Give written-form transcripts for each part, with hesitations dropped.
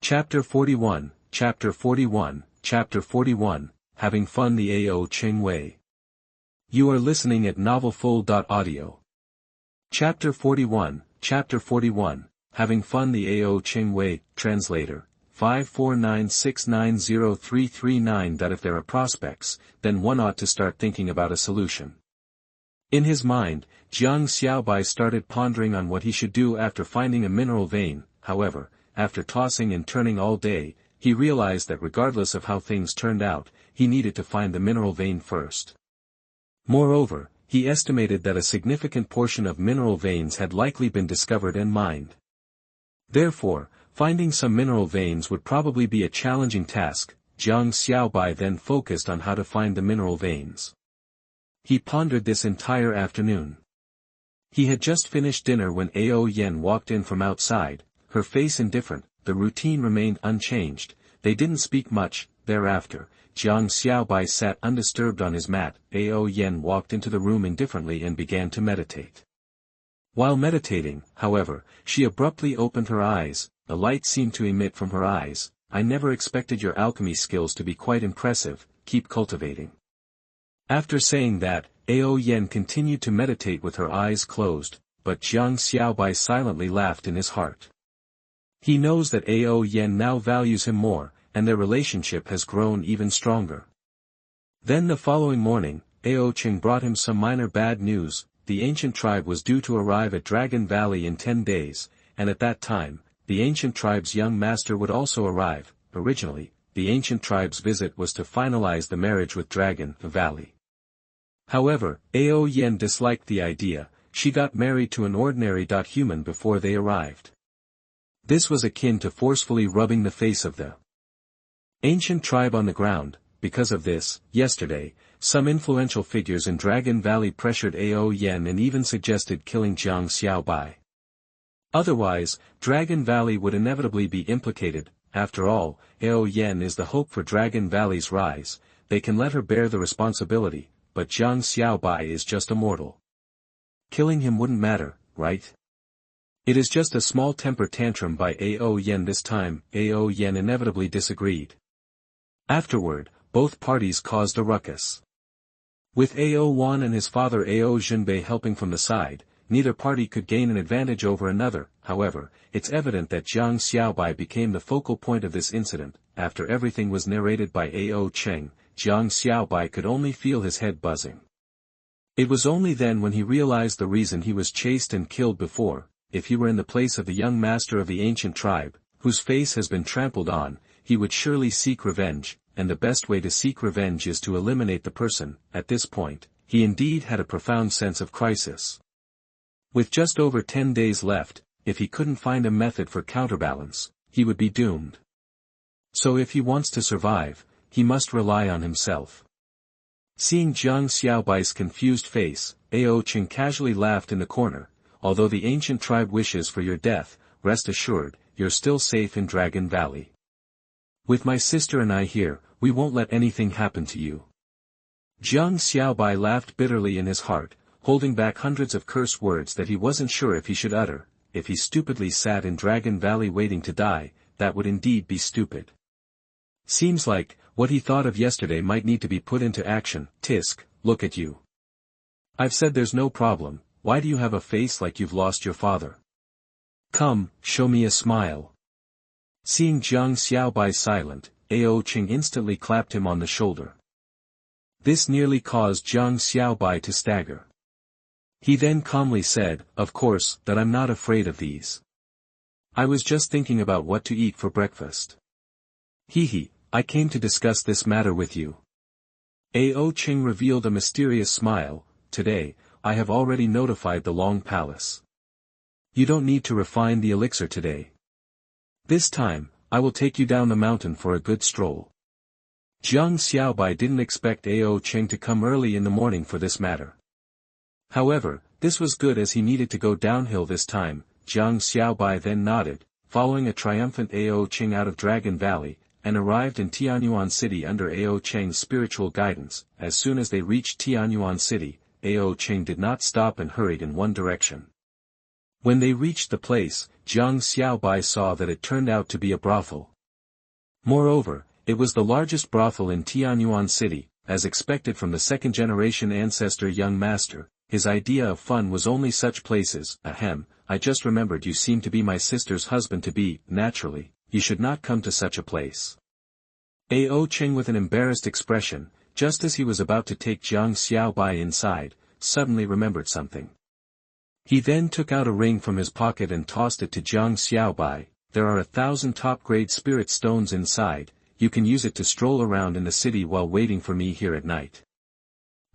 Chapter 41, Chapter 41, Chapter 41, Having Fun the AO Cheng Way. You are listening at novelfull.audio. Chapter 41, Chapter 41, Having Fun the AO Cheng Way, Translator, 549690339. That if there are prospects, then one ought to start thinking about a solution. In his mind, Jiang Xiaobai started pondering on what he should do after finding a mineral vein. However, after tossing and turning all day, he realized that regardless of how things turned out, he needed to find the mineral vein first. Moreover, he estimated that a significant portion of mineral veins had likely been discovered and mined. Therefore, finding some mineral veins would probably be a challenging task. Jiang Xiaobai then focused on how to find the mineral veins. He pondered this entire afternoon. He had just finished dinner when Ao Yen walked in from outside, her face indifferent. The routine remained unchanged. They didn't speak much. Thereafter, Jiang Xiaobai sat undisturbed on his mat. Ao Yen walked into the room indifferently and began to meditate. While meditating, however, she abruptly opened her eyes. A light seemed to emit from her eyes. "I never expected your alchemy skills to be quite impressive. Keep cultivating." After saying that, Ao Yen continued to meditate with her eyes closed, but Jiang Xiaobai silently laughed in his heart. He knows that Ao Yen now values him more, and their relationship has grown even stronger. Then the following morning, Ao Cheng brought him some minor bad news. The ancient tribe was due to arrive at Dragon Valley in 10 days, and at that time, the ancient tribe's young master would also arrive. Originally, the ancient tribe's visit was to finalize the marriage with Dragon Valley. However, Ao Yen disliked the idea. She got married to an ordinary human before they arrived. This was akin to forcefully rubbing the face of the ancient tribe on the ground. Because of this, yesterday, some influential figures in Dragon Valley pressured Ao Yen and even suggested killing Jiang Xiaobai. Otherwise, Dragon Valley would inevitably be implicated. After all, Ao Yen is the hope for Dragon Valley's rise. They can let her bear the responsibility, but Jiang Xiaobai is just a mortal. Killing him wouldn't matter, right? It is just a small temper tantrum by Ao Yen this time. Ao Yen inevitably disagreed. Afterward, both parties caused a ruckus. With Ao Wan and his father Ao Zhenbei helping from the side, neither party could gain an advantage over another. However, it's evident that Jiang Xiaobai became the focal point of this incident. After everything was narrated by Ao Cheng, Jiang Xiaobai could only feel his head buzzing. It was only then when he realized the reason he was chased and killed before. If he were in the place of the young master of the ancient tribe, whose face has been trampled on, he would surely seek revenge, and the best way to seek revenge is to eliminate the person. At this point, he indeed had a profound sense of crisis. With just over 10 days left, if he couldn't find a method for counterbalance, he would be doomed. So if he wants to survive, he must rely on himself. Seeing Jiang Xiaobai's confused face, Ao Cheng casually laughed in the corner. "Although the ancient tribe wishes for your death, rest assured, you're still safe in Dragon Valley. With my sister and I here, we won't let anything happen to you." Jiang Xiaobai laughed bitterly in his heart, holding back hundreds of curse words that he wasn't sure if he should utter. If he stupidly sat in Dragon Valley waiting to die, that would indeed be stupid. Seems like, what he thought of yesterday might need to be put into action. Tisk, look at you. I've said there's no problem. Why do you have a face like you've lost your father? Come, show me a smile. Seeing Jiang Xiaobai silent, Ao Cheng instantly clapped him on the shoulder. This nearly caused Jiang Xiaobai to stagger. He then calmly said, "Of course, that I'm not afraid of these. I was just thinking about what to eat for breakfast. Hehe, I came to discuss this matter with you." Ao Cheng revealed a mysterious smile. "Today, I have already notified the Long Palace. You don't need to refine the elixir today. This time, I will take you down the mountain for a good stroll." Jiang Xiaobai didn't expect Ao Cheng to come early in the morning for this matter. However, this was good as he needed to go downhill this time. Jiang Xiaobai then nodded, following a triumphant Ao Cheng out of Dragon Valley, and arrived in Tianyuan City under Ao Cheng's spiritual guidance. As soon as they reached Tianyuan City, Ao Cheng did not stop and hurried in one direction. When they reached the place, Jiang Xiaobai saw that it turned out to be a brothel. Moreover, it was the largest brothel in Tianyuan City, as expected from the second-generation ancestor young master. His idea of fun was only such places. Ahem, I just remembered you seem to be my sister's husband-to-be. Naturally, you should not come to such a place. Cheng with an embarrassed expression, just as he was about to take Jiang Xiaobai inside, suddenly remembered something. He then took out a ring from his pocket and tossed it to Jiang Xiaobai. There are 1,000 top-grade spirit stones inside, you can use it to stroll around in the city while waiting for me here at night.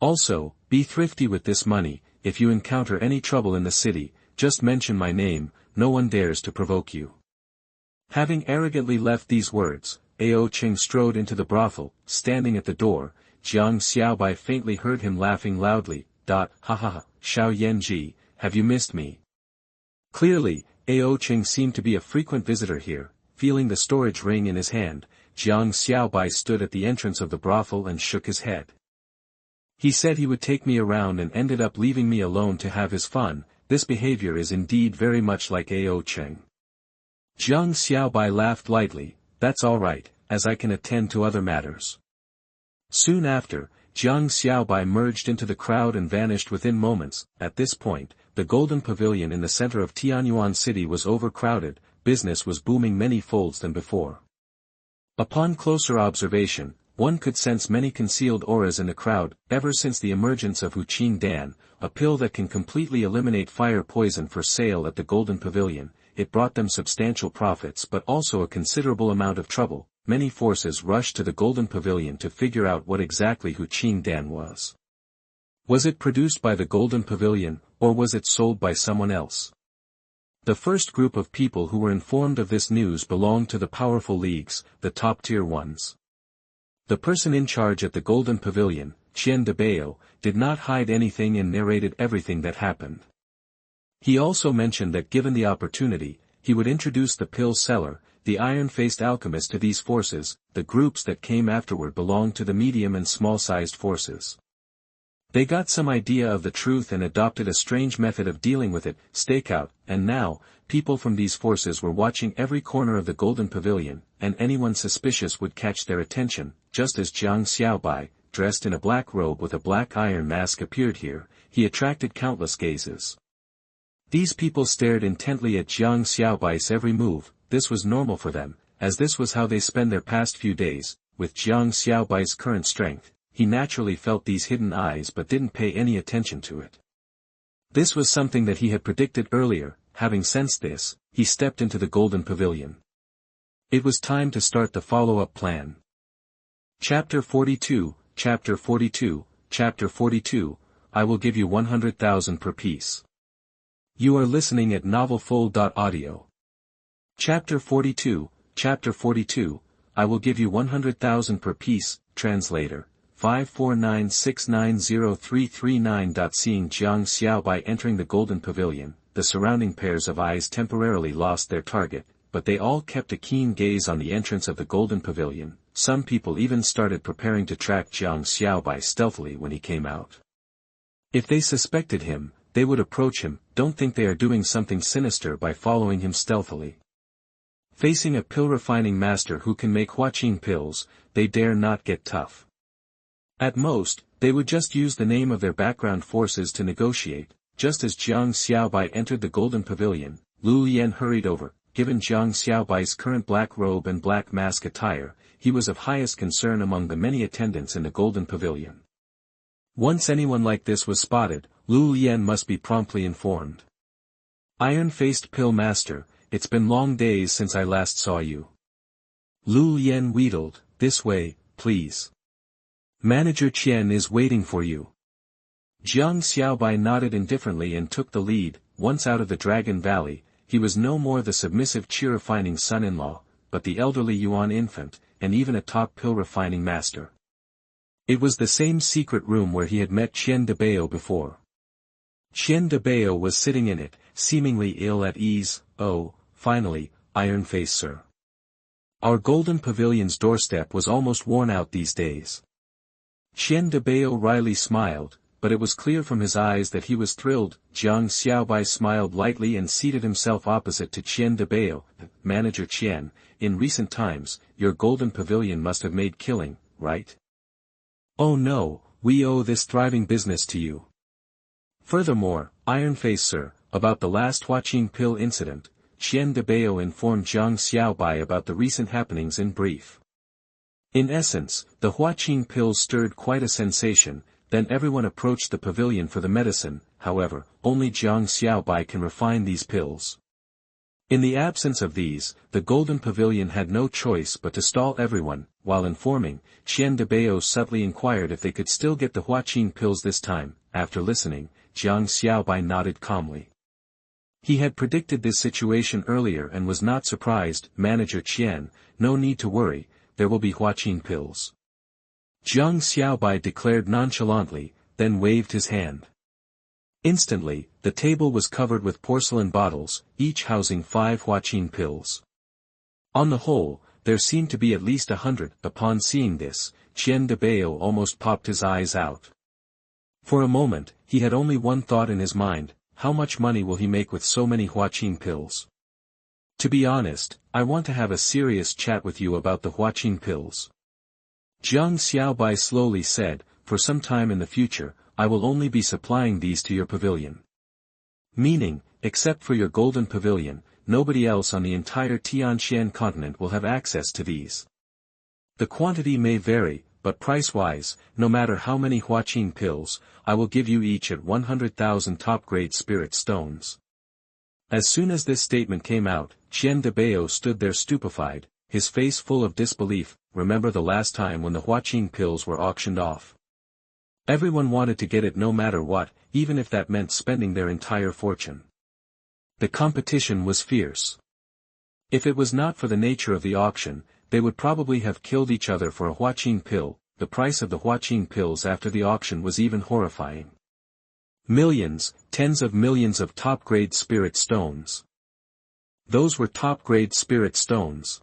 Also, be thrifty with this money. If you encounter any trouble in the city, just mention my name, no one dares to provoke you. Having arrogantly left these words, Cheng strode into the brothel. Standing at the door, Jiang Xiaobai faintly heard him laughing loudly. Ha ha ha, Xiao Yanji, have you missed me? Clearly, Cheng seemed to be a frequent visitor here. Feeling the storage ring in his hand, Jiang Xiaobai stood at the entrance of the brothel and shook his head. He said he would take me around and ended up leaving me alone to have his fun. This behavior is indeed very much like Cheng. Jiang Xiaobai laughed lightly. That's all right, as I can attend to other matters. Soon after, Jiang Xiaobai merged into the crowd and vanished within moments. At this point, the Golden Pavilion in the center of Tianyuan City was overcrowded. Business was booming many folds than before. Upon closer observation, one could sense many concealed auras in the crowd. Ever since the emergence of Huqing Dan, a pill that can completely eliminate fire poison for sale at the Golden Pavilion, it brought them substantial profits but also a considerable amount of trouble. Many forces rushed to the Golden Pavilion to figure out what exactly Huqing Dan was. Was it produced by the Golden Pavilion, or was it sold by someone else? The first group of people who were informed of this news belonged to the powerful leagues, the top-tier ones. The person in charge at the Golden Pavilion, Chen Debao, did not hide anything and narrated everything that happened. He also mentioned that given the opportunity, he would introduce the pill seller, the iron-faced alchemist to these forces. The groups that came afterward belonged to the medium and small-sized forces. They got some idea of the truth and adopted a strange method of dealing with it, stakeout, and now, people from these forces were watching every corner of the Golden Pavilion, and anyone suspicious would catch their attention. Just as Jiang Xiaobai, dressed in a black robe with a black iron mask appeared here, he attracted countless gazes. These people stared intently at Jiang Xiaobai's every move. This was normal for them, as this was how they spent their past few days. With Jiang Xiaobai's current strength, he naturally felt these hidden eyes but didn't pay any attention to it. This was something that he had predicted earlier. Having sensed this, he stepped into the Golden Pavilion. It was time to start the follow-up plan. Chapter 42, Chapter 42, Chapter 42, I will give you 100,000 per piece. You are listening at novelfull.audio. Chapter 42, Chapter 42, I will give you 100,000 per piece, translator, 549690339. Seeing Jiang Xiaobai entering the Golden Pavilion, the surrounding pairs of eyes temporarily lost their target, but they all kept a keen gaze on the entrance of the Golden Pavilion. Some people even started preparing to track Jiang Xiaobai stealthily when he came out. If they suspected him, they would approach him. Don't think they are doing something sinister by following him stealthily. Facing a pill refining master who can make Huaqing pills, they dare not get tough. At most, they would just use the name of their background forces to negotiate. Just as Jiang Xiaobai entered the Golden Pavilion, Lu Yan hurried over. Given Jiang Xiaobai's current black robe and black mask attire, he was of highest concern among the many attendants in the Golden Pavilion. Once anyone like this was spotted, Lu Yan must be promptly informed. Iron-faced pill master, it's been long days since I last saw you. Lu Yan wheedled, this way, please. Manager Qian is waiting for you. Jiang Xiaobai nodded indifferently and took the lead. Once out of the Dragon Valley, he was no more the submissive cheer-refining son-in-law, but the elderly Yuan infant, and even a top pill-refining master. It was the same secret room where he had met Chen Debao before. Chen Debao was sitting in it, seemingly ill at ease. Oh, finally, Iron Face sir. Our Golden Pavilion's doorstep was almost worn out these days. Chen Debao wryly smiled. but it was clear from his eyes that he was thrilled. Jiang Xiaobai smiled lightly and seated himself opposite to Qian de Bao. Manager Qian, in recent times, your golden pavilion must have made killing, right? Oh no, we owe this thriving business to you. Furthermore, Iron Face sir, about the last Huaqing pill incident, Qian de Bao informed Jiang Xiaobai about the recent happenings in brief. In essence, the Huaqing pills stirred quite a sensation. Then everyone approached the pavilion for the medicine. However, only Jiang Xiaobai can refine these pills. In the absence of these, the Golden Pavilion had no choice but to stall everyone. While informing, Qian de Bao subtly inquired if they could still get the Huaqing pills this time. After listening, Jiang Xiaobai nodded calmly. He had predicted this situation earlier and was not surprised. Manager Qian, no need to worry, there will be Huaqing pills. Jiang Xiaobai declared nonchalantly, then waved his hand. Instantly, the table was covered with porcelain bottles, each housing 5 Huaqing pills. On the whole, there seemed to be at least 100. Upon seeing this, Qian de Bao almost popped his eyes out. For a moment, he had only one thought in his mind: how much money will he make with so many Huaqing pills? To be honest, I want to have a serious chat with you about the Huaqing pills. Jiang Xiaobai slowly said, for some time in the future, I will only be supplying these to your pavilion. Meaning, except for your golden pavilion, nobody else on the entire Tianxian continent will have access to these. The quantity may vary, but price-wise, no matter how many Huaqing pills, I will give you each at 100,000 top-grade spirit stones. As soon as this statement came out, Qian de Bao stood there stupefied, his face full of disbelief. Remember the last time when the Huaqing pills were auctioned off? Everyone wanted to get it no matter what, even if that meant spending their entire fortune. The competition was fierce. If it was not for the nature of the auction, they would probably have killed each other for a Huaqing pill. The price of the Huaqing pills after the auction was even horrifying. Millions, tens of millions of top-grade spirit stones. Those were top-grade spirit stones.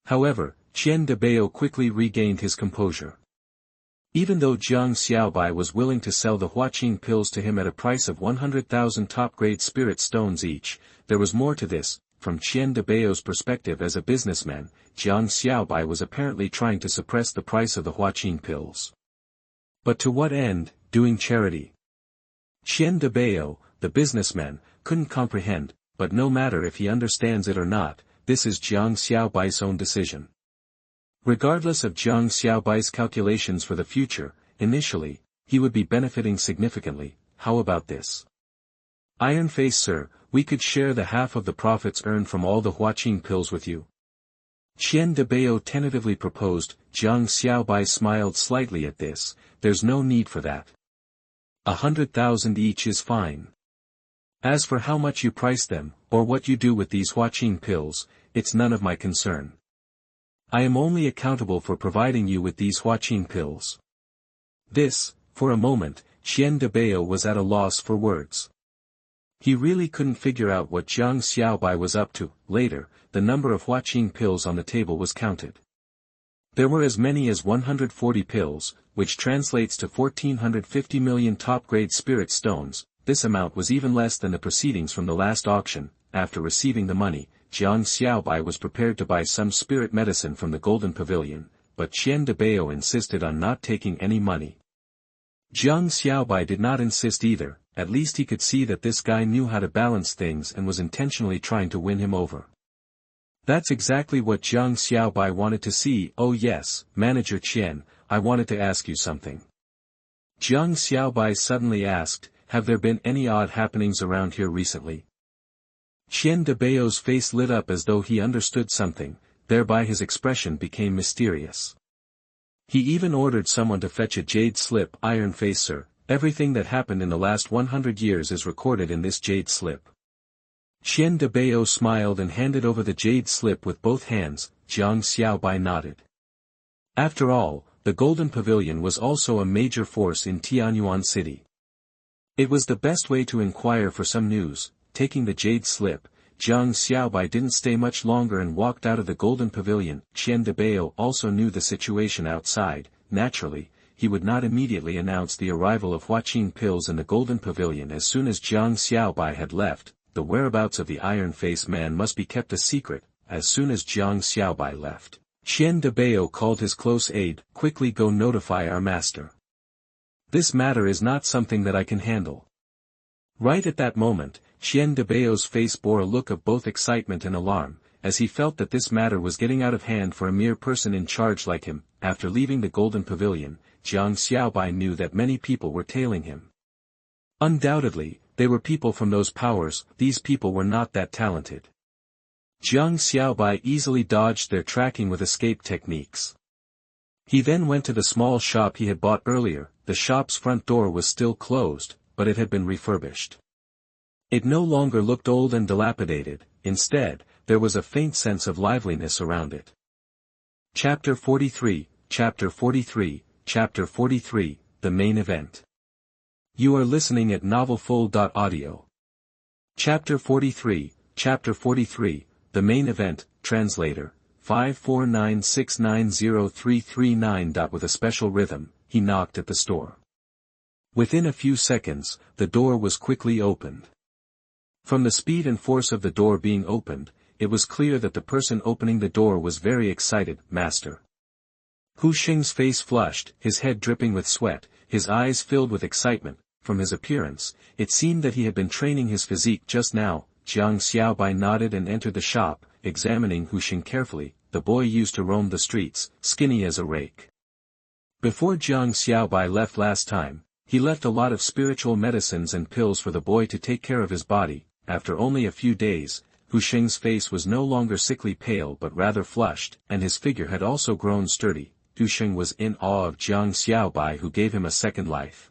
However, Qian de Bao quickly regained his composure. Even though Jiang Xiaobai was willing to sell the Huaqing pills to him at a price of 100,000 top-grade spirit stones each, there was more to this. From Qian de Bao's perspective as a businessman, Jiang Xiaobai was apparently trying to suppress the price of the Huaqing pills. But to what end? Doing charity? Qian de Bao, the businessman, couldn't comprehend, but no matter if he understands it or not, this is Jiang Xiaobai's own decision. Regardless of Jiang Xiaobai's calculations for the future, initially, he would be benefiting significantly. How about this? Iron Face sir, we could share the half of the profits earned from all the Huaqing pills with you. Qian de Bao tentatively proposed. Jiang Xiaobai smiled slightly at this. There's no need for that. 100,000 each is fine. As for how much you price them, or what you do with these Huaqing pills, it's none of my concern. I am only accountable for providing you with these Huaqing pills. This, for a moment, Qian de Bao was at a loss for words. He really couldn't figure out what Jiang Xiaobai was up to. Later, the number of Huaqing pills on the table was counted. There were as many as 140 pills, which translates to 1,450 million top-grade spirit stones. This amount was even less than the proceedings from the last auction. After receiving the money, Jiang Xiaobai was prepared to buy some spirit medicine from the Golden Pavilion, but Qian de Bao insisted on not taking any money. Jiang Xiaobai did not insist either. At least he could see that this guy knew how to balance things and was intentionally trying to win him over. That's exactly what Jiang Xiaobai wanted to see. Oh yes, Manager Qian, I wanted to ask you something. Jiang Xiaobai suddenly asked, have there been any odd happenings around here recently? Qian de Bao's face lit up as though he understood something, thereby his expression became mysterious. He even ordered someone to fetch a jade slip. Iron Face sir, everything that happened in the last 100 years is recorded in this jade slip. Qian de Bao smiled and handed over the jade slip with both hands. Jiang Xiaobai nodded. After all, the Golden Pavilion was also a major force in Tianyuan City. It was the best way to inquire for some news. Taking the jade slip, Jiang Xiaobai didn't stay much longer and walked out of the Golden Pavilion. Qian de Bao also knew the situation outside. Naturally, he would not immediately announce the arrival of Huaqing pills in the Golden Pavilion as soon as Jiang Xiaobai had left. The whereabouts of the iron-faced man must be kept a secret. As soon as Jiang Xiaobai left, Qian de Bao called his close aide, "Quickly go notify our master. This matter is not something that I can handle." Right at that moment, Qian de Bao's face bore a look of both excitement and alarm, as he felt that this matter was getting out of hand for a mere person in charge like him. After leaving the Golden Pavilion, Jiang Xiaobai knew that many people were tailing him. Undoubtedly, they were people from those powers. These people were not that talented. Jiang Xiaobai easily dodged their tracking with escape techniques. He then went to the small shop he had bought earlier. The shop's front door was still closed, but it had been refurbished. It no longer looked old and dilapidated. Instead, there was a faint sense of liveliness around it. Chapter 43, Chapter 43, Chapter 43, The Main Event. You are listening at novelfull.audio. Chapter 43, Chapter 43, The Main Event, Translator, 549690339. With a special rhythm, he knocked at the store. Within a few seconds, the door was quickly opened. From the speed and force of the door being opened, it was clear that the person opening the door was very excited. "Master." Hu Xing's face flushed, his head dripping with sweat, his eyes filled with excitement. From his appearance, it seemed that he had been training his physique just now. Jiang Xiaobai nodded and entered the shop, examining Hu Xing carefully. The boy used to roam the streets, skinny as a rake. Before Jiang Xiaobai left last time, he left a lot of spiritual medicines and pills for the boy to take care of his body. After only a few days, Hu Xing's face was no longer sickly pale but rather flushed, and his figure had also grown sturdy. Hu Xing was in awe of Jiang Xiaobai, who gave him a second life.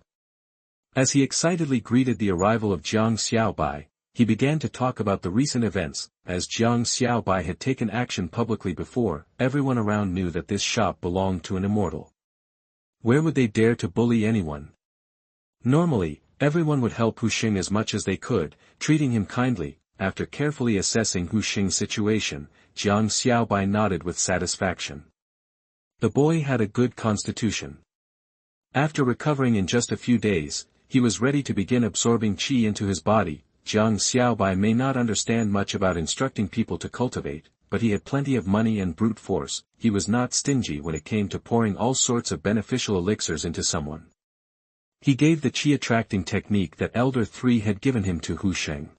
As he excitedly greeted the arrival of Jiang Xiaobai, he began to talk about the recent events. As Jiang Xiaobai had taken action publicly before, everyone around knew that this shop belonged to an immortal. Where would they dare to bully anyone? Normally, everyone would help Hu Xing as much as they could, treating him kindly. After carefully assessing Hu Xing's situation, Jiang Xiaobai nodded with satisfaction. The boy had a good constitution. After recovering in just a few days, he was ready to begin absorbing qi into his body. Jiang Xiaobai may not understand much about instructing people to cultivate, but he had plenty of money and brute force. He was not stingy when it came to pouring all sorts of beneficial elixirs into someone. He gave the qi-attracting technique that Elder 3 had given him to Hu Xing.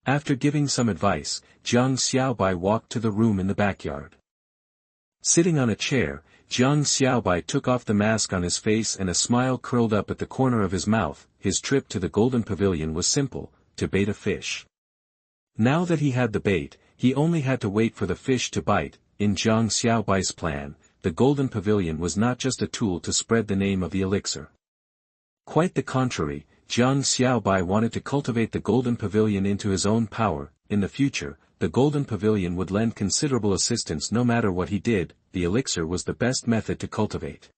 After giving some advice, Jiang Xiaobai walked to the room in the backyard. Sitting on a chair, Jiang Xiaobai took off the mask on his face and a smile curled up at the corner of his mouth. His trip to the Golden Pavilion was simple: to bait a fish. Now that he had the bait, he only had to wait for the fish to bite. In Jiang Xiaobai's plan, the Golden Pavilion was not just a tool to spread the name of the elixir. Quite the contrary, Jiang Xiaobai wanted to cultivate the Golden Pavilion into his own power. In the future, the Golden Pavilion would lend considerable assistance no matter what he did. The elixir was the best method to cultivate.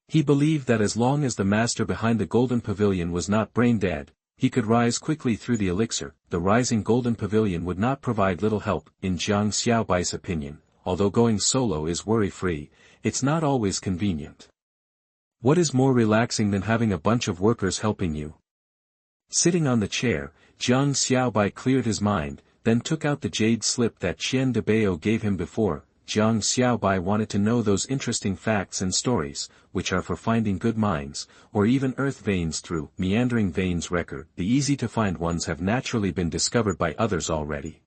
He believed that as long as the master behind the Golden Pavilion was not brain-dead, he could rise quickly through the elixir. The rising Golden Pavilion would not provide little help. In Jiang Xiaobai's opinion, although going solo is worry-free, it's not always convenient. What is more relaxing than having a bunch of workers helping you? Sitting on the chair, Jiang Xiaobai cleared his mind, then took out the jade slip that Qian de Bao gave him before. Jiang Xiaobai wanted to know those interesting facts and stories, which are for finding good mines, or even earth veins through meandering veins record. The easy-to-find ones have naturally been discovered by others already.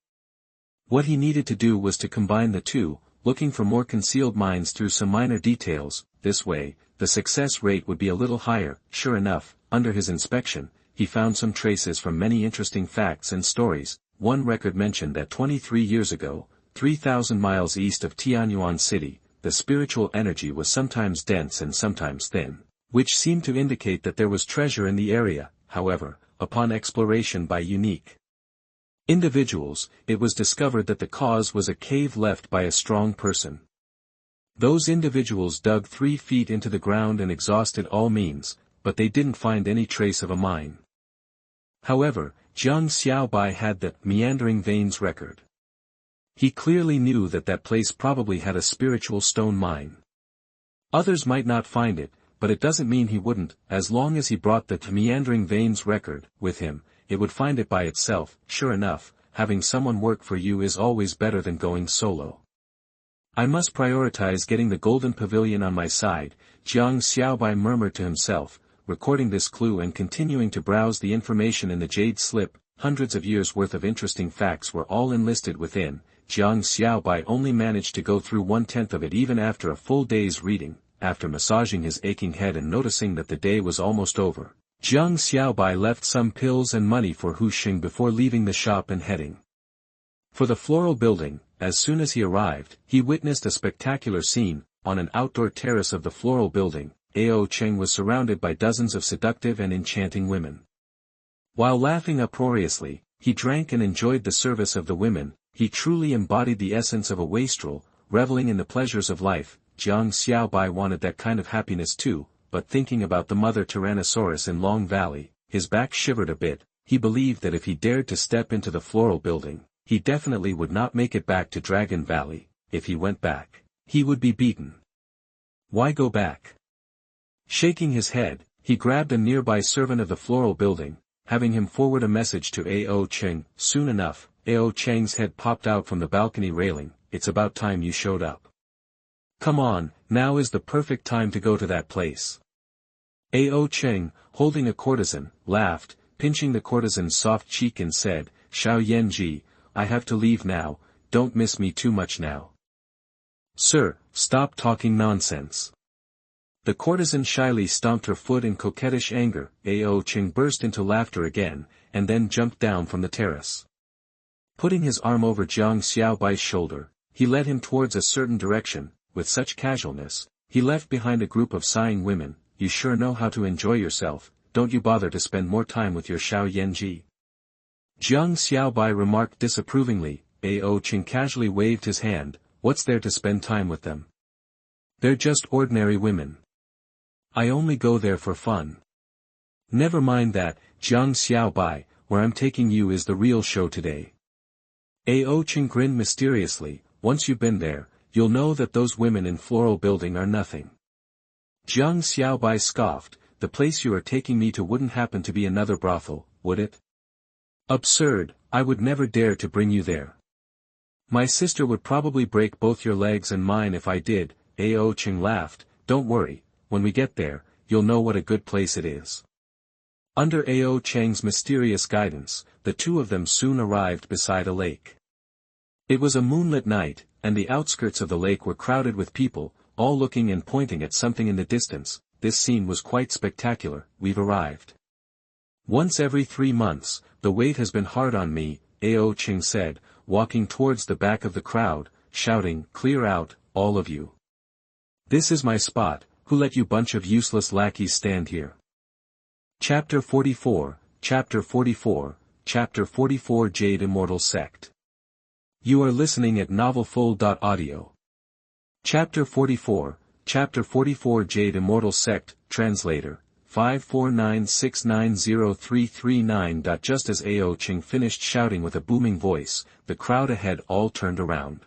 What he needed to do was to combine the two, looking for more concealed mines through some minor details. This way, the success rate would be a little higher. Sure enough, under his inspection, he found some traces from many interesting facts and stories. One record mentioned that 23 years ago, 3,000 miles east of Tianyuan City, the spiritual energy was sometimes dense and sometimes thin, which seemed to indicate that there was treasure in the area. However, upon exploration by unique individuals, it was discovered that the cause was a cave left by a strong person. Those individuals dug 3 feet into the ground and exhausted all means, but they didn't find any trace of a mine. However, Jiang Xiaobai had the meandering veins record. He clearly knew that that place probably had a spiritual stone mine. Others might not find it, but it doesn't mean he wouldn't. As long as he brought the Meandering Veins record with him, it would find it by itself. Sure enough, having someone work for you is always better than going solo. I must prioritize getting the Golden Pavilion on my side, Jiang Xiaobai murmured to himself, recording this clue and continuing to browse the information in the Jade slip. Hundreds of years' worth of interesting facts were all enlisted within. Jiang Xiaobai only managed to go through 1/10 of it even after a full day's reading. After massaging his aching head and noticing that the day was almost over, Jiang Xiaobai left some pills and money for Hu Xing before leaving the shop and heading for the floral building. As soon as he arrived, he witnessed a spectacular scene. On an outdoor terrace of the floral building, Cheng was surrounded by dozens of seductive and enchanting women. While laughing uproariously, he drank and enjoyed the service of the women. He truly embodied the essence of a wastrel, reveling in the pleasures of life. Jiang Xiaobai wanted that kind of happiness too, but thinking about the mother Tyrannosaurus in Long Valley, his back shivered a bit. He believed that if he dared to step into the floral building, he definitely would not make it back to Dragon Valley. If he went back, he would be beaten. Why go back? Shaking his head, he grabbed a nearby servant of the floral building, having him forward a message to Cheng. Soon enough, Cheng's head popped out from the balcony railing. It's about time you showed up. Come on, now is the perfect time to go to that place. Cheng, holding a courtesan, laughed, pinching the courtesan's soft cheek and said, Xiao Yanji, I have to leave now, don't miss me too much now. Sir, stop talking nonsense. The courtesan shyly stomped her foot in coquettish anger. Cheng burst into laughter again, and then jumped down from the terrace. Putting his arm over Jiang Xiaobai's shoulder, he led him towards a certain direction. With such casualness, he left behind a group of sighing women. You sure know how to enjoy yourself, don't you bother to spend more time with your Xiao Yanji. Jiang Xiaobai remarked disapprovingly. Cheng casually waved his hand. What's there to spend time with them? They're just ordinary women. I only go there for fun. Never mind that, Jiang Xiaobai, where I'm taking you is the real show today. Cheng grinned mysteriously. Once you've been there, you'll know that those women in floral building are nothing. Jiang Xiaobai scoffed. The place you are taking me to wouldn't happen to be another brothel, would it? Absurd, I would never dare to bring you there. My sister would probably break both your legs and mine if I did. Cheng laughed. Don't worry, when we get there, you'll know what a good place it is. Under Cheng's mysterious guidance, the two of them soon arrived beside a lake. It was a moonlit night, and the outskirts of the lake were crowded with people, all looking and pointing at something in the distance. This scene was quite spectacular. We've arrived. Once every 3 months, the wait has been hard on me, Cheng said, walking towards the back of the crowd, shouting, Clear out, all of you. This is my spot, who let you bunch of useless lackeys stand here? Chapter 44, Chapter 44, Chapter 44 Jade Immortal Sect. You are listening at novelfull.audio. Chapter 44, Chapter 44 Jade Immortal Sect, Translator, 549690339. Just as Cheng finished shouting with a booming voice, the crowd ahead all turned around.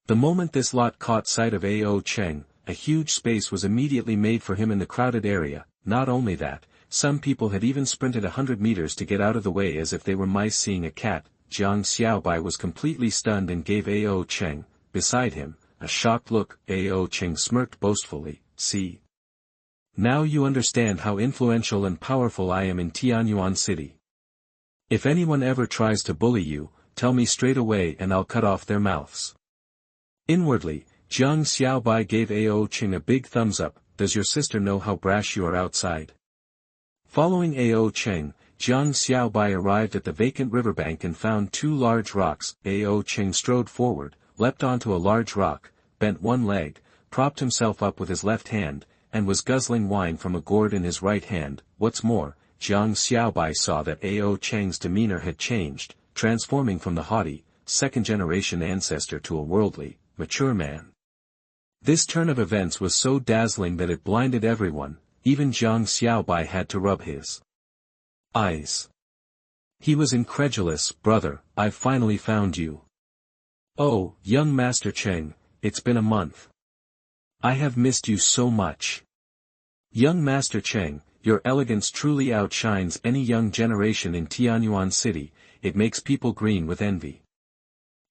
The moment this lot caught sight of Cheng, a huge space was immediately made for him in the crowded area. Not only that, some people had even sprinted 100 meters to get out of the way as if they were mice seeing a cat. Jiang Xiaobai was completely stunned and gave Cheng, beside him, a shocked look. Cheng smirked boastfully. See? Now you understand how influential and powerful I am in Tianyuan City. If anyone ever tries to bully you, tell me straight away and I'll cut off their mouths. Inwardly, Jiang Xiaobai gave Cheng a big thumbs up. Does your sister know how brash you are outside? Following Cheng, Jiang Xiaobai arrived at the vacant riverbank and found 2 large rocks. Cheng strode forward, leapt onto a large rock, bent one leg, propped himself up with his left hand, and was guzzling wine from a gourd in his right hand. What's more, Jiang Xiaobai saw that Cheng's demeanor had changed, transforming from the haughty, second-generation ancestor to a worldly, mature man. This turn of events was so dazzling that it blinded everyone. Even Jiang Xiaobai had to rub his eyes. He was incredulous. Brother, I've finally found you. Oh, young Master Cheng, it's been a month. I have missed you so much. Young Master Cheng, your elegance truly outshines any young generation in Tianyuan City, it makes people green with envy.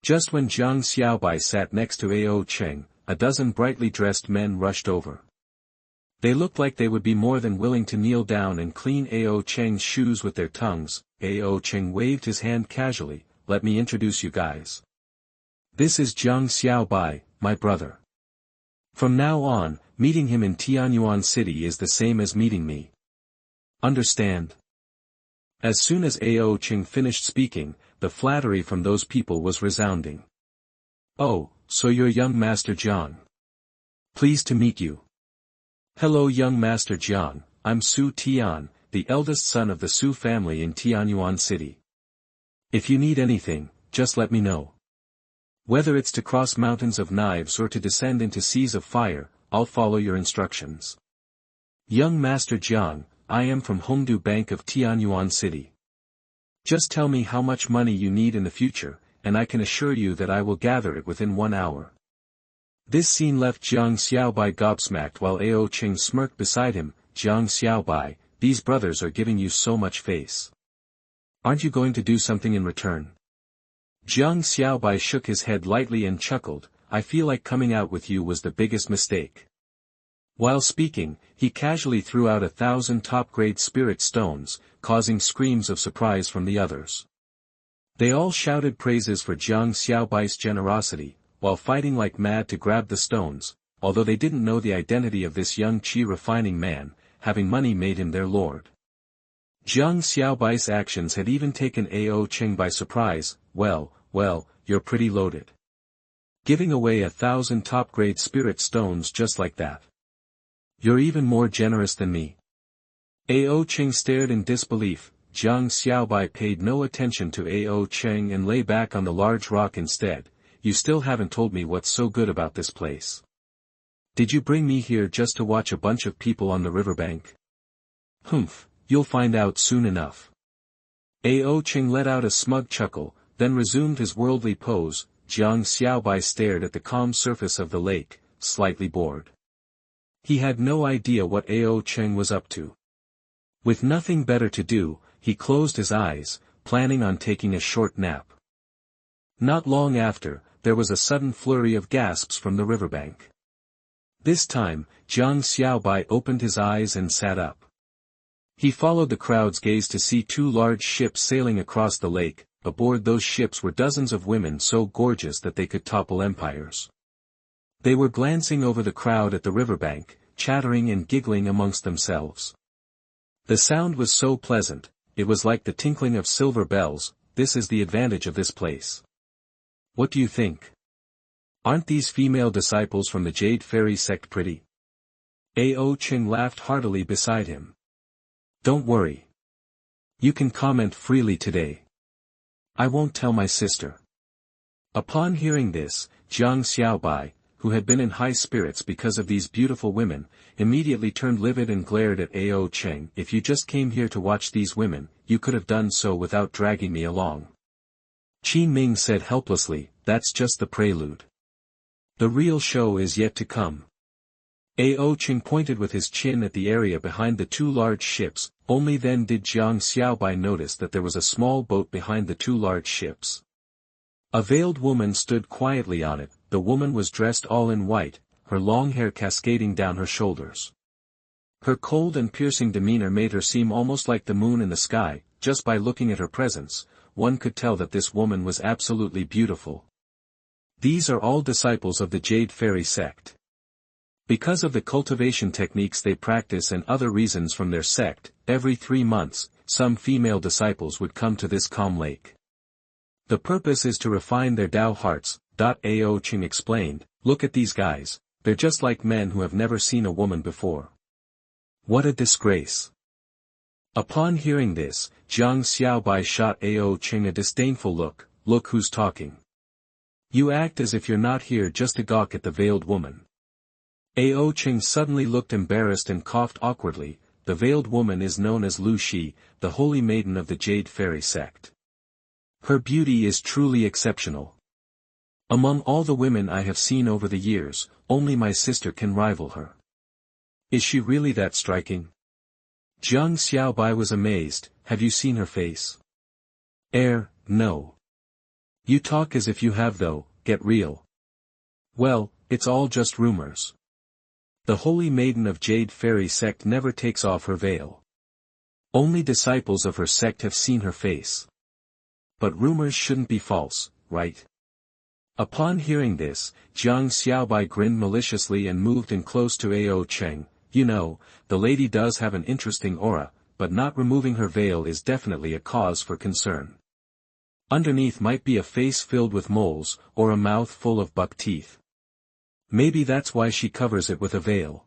Just when Jiang Xiaobai sat next to Ao Cheng, a dozen brightly dressed men rushed over. They looked like they would be more than willing to kneel down and clean Ao Cheng's shoes with their tongues. Ao Cheng waved his hand casually, "Let me introduce you guys. This is Jiang Xiaobai, my brother. From now on, meeting him in Tianyuan City is the same as meeting me. Understand?" As soon as Ao Cheng finished speaking, the flattery from those people was resounding. "Oh, so you're young Master Jiang. Pleased to meet you. Hello young Master Jiang, I'm Su Tian, the eldest son of the Su family in Tianyuan City. If you need anything, just let me know. Whether it's to cross mountains of knives or to descend into seas of fire, I'll follow your instructions. Young Master Jiang, I am from Hongdu Bank of Tianyuan City. Just tell me how much money you need in the future, and I can assure you that I will gather it within 1 hour." This scene left Jiang Xiaobai gobsmacked while Ao Cheng smirked beside him. "Jiang Xiaobai, these brothers are giving you so much face. Aren't you going to do something in return?" Jiang Xiaobai shook his head lightly and chuckled, "I feel like coming out with you was the biggest mistake." While speaking, he casually threw out 1,000 top-grade spirit stones, causing screams of surprise from the others. They all shouted praises for Jiang Xiaobai's generosity, while fighting like mad to grab the stones, although they didn't know the identity of this young qi refining man. Having money made him their lord. Jiang Xiaobai's actions had even taken Ao Cheng by surprise. Well, you're pretty loaded. Giving away 1,000 top-grade spirit stones just like that. You're even more generous than me." Ao Cheng stared in disbelief. Jiang Xiaobai paid no attention to Ao Cheng and lay back on the large rock instead. "You still haven't told me what's so good about this place. Did you bring me here just to watch a bunch of people on the riverbank? Humph, you'll find out soon enough." Ao Cheng let out a smug chuckle, then resumed his worldly pose. Jiang Xiaobai stared at the calm surface of the lake, slightly bored. He had no idea what Ao Cheng was up to. With nothing better to do, he closed his eyes, planning on taking a short nap. Not long after, there was a sudden flurry of gasps from the riverbank. This time, Jiang Xiaobai opened his eyes and sat up. He followed the crowd's gaze to see 2 large ships sailing across the lake. Aboard those ships were dozens of women so gorgeous that they could topple empires. They were glancing over the crowd at the riverbank, chattering and giggling amongst themselves. The sound was so pleasant, it was like the tinkling of silver bells. This is the advantage of this place. What do you think? Aren't these female disciples from the Jade Fairy Sect pretty? Ao Cheng laughed heartily beside him. Don't worry. You can comment freely today. I won't tell my sister. Upon hearing this, Jiang Xiaobai, who had been in high spirits because of these beautiful women, immediately turned livid and glared at Ao Cheng. If you just came here to watch these women, you could have done so without dragging me along. Qi Ming said helplessly, that's just the prelude. The real show is yet to come. Ao Cheng pointed with his chin at the area behind the 2 large ships. Only then did Jiang Xiaobai notice that there was a small boat behind the 2 large ships. A veiled woman stood quietly on it. The woman was dressed all in white, her long hair cascading down her shoulders. Her cold and piercing demeanor made her seem almost like the moon in the sky. Just by looking at her presence, one could tell that this woman was absolutely beautiful. These are all disciples of the Jade Fairy Sect. Because of the cultivation techniques they practice and other reasons from their sect, every 3 months, some female disciples would come to this calm lake. The purpose is to refine their Tao hearts. Ao Cheng explained, look at these guys, they're just like men who have never seen a woman before. What a disgrace. Upon hearing this, Jiang Xiaobai shot Ao Cheng a disdainful look. Look who's talking. You act as if you're not here just to gawk at the veiled woman. Ao Cheng suddenly looked embarrassed and coughed awkwardly. The veiled woman is known as Lu Shi, the holy maiden of the Jade Fairy Sect. Her beauty is truly exceptional. Among all the women I have seen over the years, only my sister can rival her. Is she really that striking? Jiang Xiaobai was amazed. Have you seen her face? No. You talk as if you have though, get real. Well, it's all just rumors. The holy maiden of Jade Fairy Sect never takes off her veil. Only disciples of her sect have seen her face. But rumors shouldn't be false, right? Upon hearing this, Jiang Xiaobai grinned maliciously and moved in close to Ao Cheng. You know, the lady does have an interesting aura, but not removing her veil is definitely a cause for concern. Underneath might be a face filled with moles, or a mouth full of buck teeth. Maybe that's why she covers it with a veil.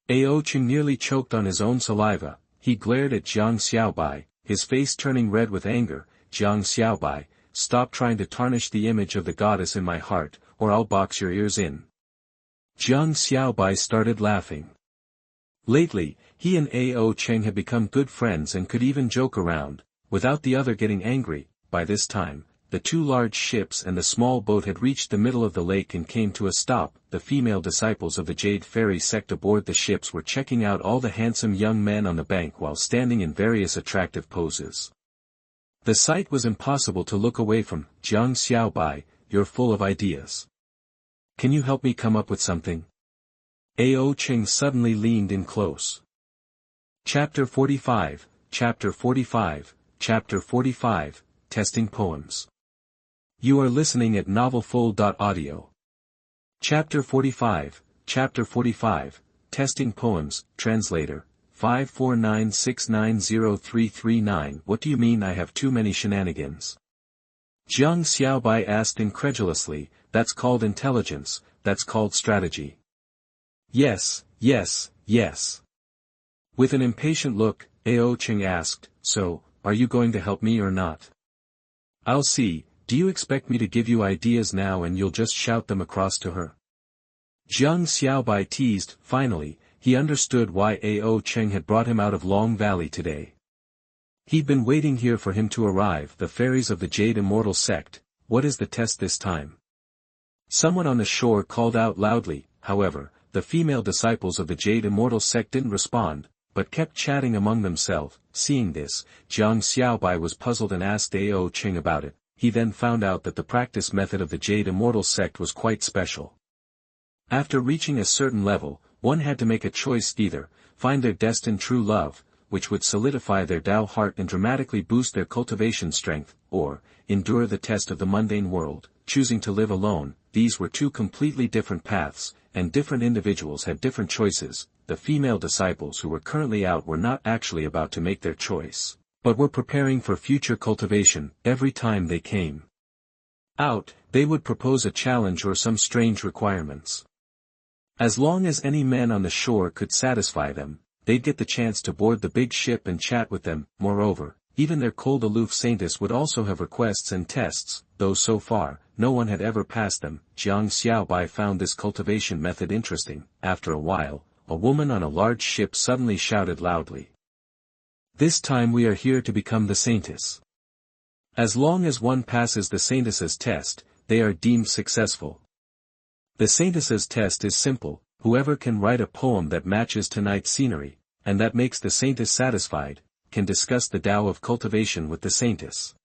Ao Cheng nearly choked on his own saliva. He glared at Jiang Xiaobai, his face turning red with anger. Jiang Xiaobai, stop trying to tarnish the image of the goddess in my heart, or I'll box your ears in. Jiang Xiaobai started laughing. Lately, he and Ao Cheng had become good friends and could even joke around, without the other getting angry. By this time, the two large ships and the small boat had reached the middle of the lake and came to a stop. The female disciples of the Jade Fairy Sect aboard the ships were checking out all the handsome young men on the bank while standing in various attractive poses. The sight was impossible to look away from. Jiang Xiaobai, you're full of ideas. Can you help me come up with something? Ao Cheng suddenly leaned in close. Chapter 45, Chapter 45, Chapter 45, Testing Poems. You are listening at novelfull.audio. Chapter 45, Chapter 45, Testing Poems, Translator, 549690339. What do you mean I have too many shenanigans? Jiang Xiaobai asked incredulously. That's called intelligence, that's called strategy. Yes. With an impatient look, Ao Cheng asked, so, are you going to help me or not? I'll see. Do you expect me to give you ideas now and you'll just shout them across to her? Jiang Xiaobai teased. Finally, he understood why Ao Cheng had brought him out of Long Valley today. He'd been waiting here for him to arrive. The fairies of the Jade Immortal Sect. What is the test this time? Someone on the shore called out loudly. However, the female disciples of the Jade Immortal Sect didn't respond, but kept chatting among themselves. Seeing this, Jiang Xiaobai was puzzled and asked Ao Cheng about it. He then found out that the practice method of the Jade Immortal Sect was quite special. After reaching a certain level, one had to make a choice: either find their destined true love, which would solidify their Tao heart and dramatically boost their cultivation strength, or endure the test of the mundane world, choosing to live alone. These were two completely different paths, and different individuals had different choices. The female disciples who were currently out were not actually about to make their choice, but were preparing for future cultivation. Every time they came out, they would propose a challenge or some strange requirements. As long as any men on the shore could satisfy them, they'd get the chance to board the big ship and chat with them. Moreover, even their cold aloof saintess would also have requests and tests, though so far, no one had ever passed them. Jiang Xiaobai found this cultivation method interesting. After a while, a woman on a large ship suddenly shouted loudly. This time we are here to become the saintess. As long as one passes the saintess's test, they are deemed successful. The saintess's test is simple: whoever can write a poem that matches tonight's scenery, and that makes the saintess satisfied, can discuss the Tao of cultivation with the saintess.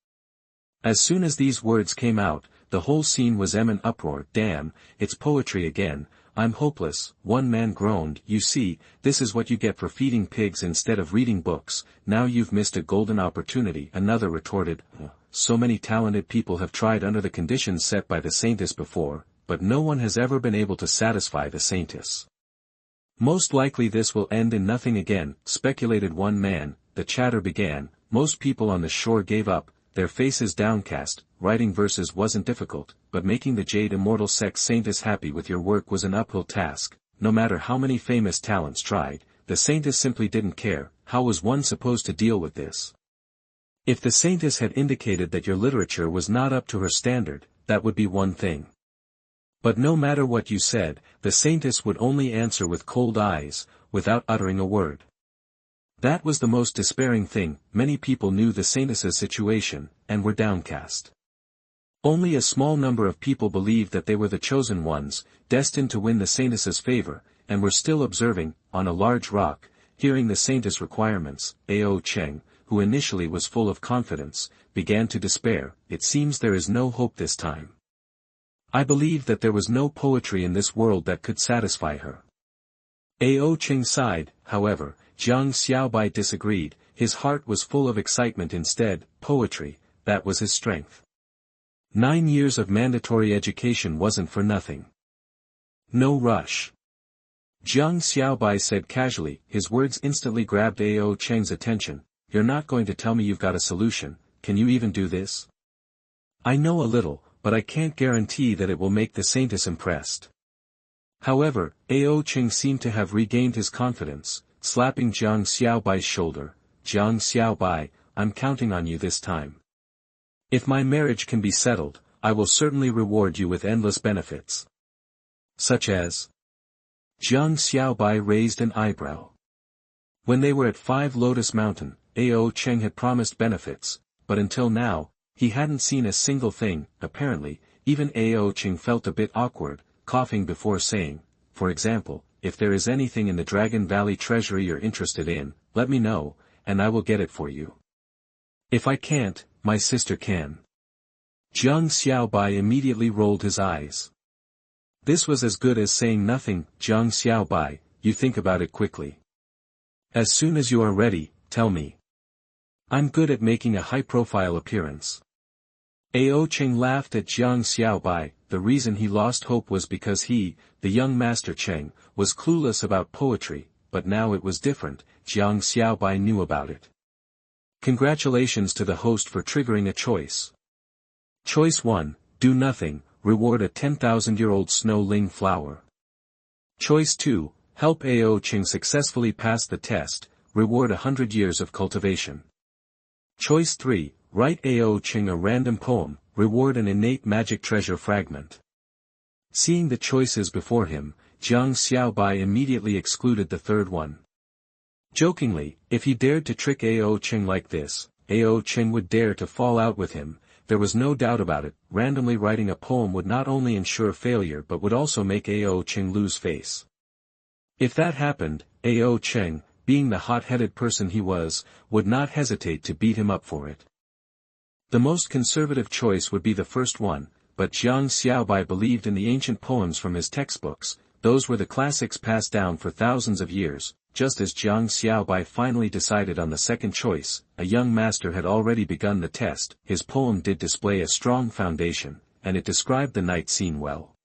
As soon as these words came out, the whole scene was in uproar. Damn, it's poetry again, I'm hopeless, one man groaned. You see, this is what you get for feeding pigs instead of reading books. Now you've missed a golden opportunity. Another retorted, so many talented people have tried under the conditions set by the saintess before, but no one has ever been able to satisfy the saintess. Most likely this will end in nothing again, speculated one man. The chatter began. Most people on the shore gave up, their faces downcast. Writing verses wasn't difficult, but making the Jade Immortal Sect saintess happy with your work was an uphill task. No matter how many famous talents tried, the saintess simply didn't care. How was one supposed to deal with this? If the saintess had indicated that your literature was not up to her standard, that would be one thing. But no matter what you said, the saintess would only answer with cold eyes, without uttering a word. That was the most despairing thing. Many people knew the saintess's situation, and were downcast. Only a small number of people believed that they were the chosen ones, destined to win the saintess's favor, and were still observing, on a large rock, hearing the saintess' requirements. Cheng, who initially was full of confidence, began to despair. It seems there is no hope this time. I believed that there was no poetry in this world that could satisfy her. Cheng sighed. However, Jiang Xiaobai disagreed. His heart was full of excitement instead. Poetry, that was his strength. 9 years of mandatory education wasn't for nothing. No rush. Jiang Xiaobai said casually. His words instantly grabbed Cheng's attention. You're not going to tell me you've got a solution, can you even do this? I know a little, but I can't guarantee that it will make the saintess impressed. However, Cheng seemed to have regained his confidence, slapping Jiang Xiaobai's shoulder. Jiang Xiaobai, I'm counting on you this time. If my marriage can be settled, I will certainly reward you with endless benefits. Such as? Jiang Xiaobai raised an eyebrow. When they were at 5 Lotus Mountain, Cheng had promised benefits, but until now, he hadn't seen a single thing. Apparently, even Cheng felt a bit awkward, coughing before saying, for example, if there is anything in the Dragon Valley treasury you're interested in, let me know, and I will get it for you. If I can't, my sister can. Jiang Xiaobai immediately rolled his eyes. This was as good as saying nothing. Jiang Xiaobai, you think about it quickly. As soon as you are ready, tell me. I'm good at making a high-profile appearance. Cheng laughed at Jiang Xiaobai. The reason he lost hope was because he, the young master Cheng, was clueless about poetry, but now it was different. Jiang Xiaobai knew about it. Congratulations to the host for triggering a choice. Choice 1, do nothing, reward a 10,000-year-old snow ling flower. Choice 2, help Cheng successfully pass the test, reward 100 years of cultivation. Choice 3, write Cheng a random poem, reward an innate magic treasure fragment. Seeing the choices before him, Jiang Xiaobai immediately excluded the third one. Jokingly, if he dared to trick Cheng like this, Cheng would dare to fall out with him. There was no doubt about it. Randomly writing a poem would not only ensure failure but would also make Cheng lose face. If that happened, Cheng, being the hot-headed person he was, would not hesitate to beat him up for it. The most conservative choice would be the first one, but Jiang Xiaobai believed in the ancient poems from his textbooks. Those were the classics passed down for thousands of years. Just as Jiang Xiaobai finally decided on the second choice, a young master had already begun the test. His poem did display a strong foundation, and it described the night scene well.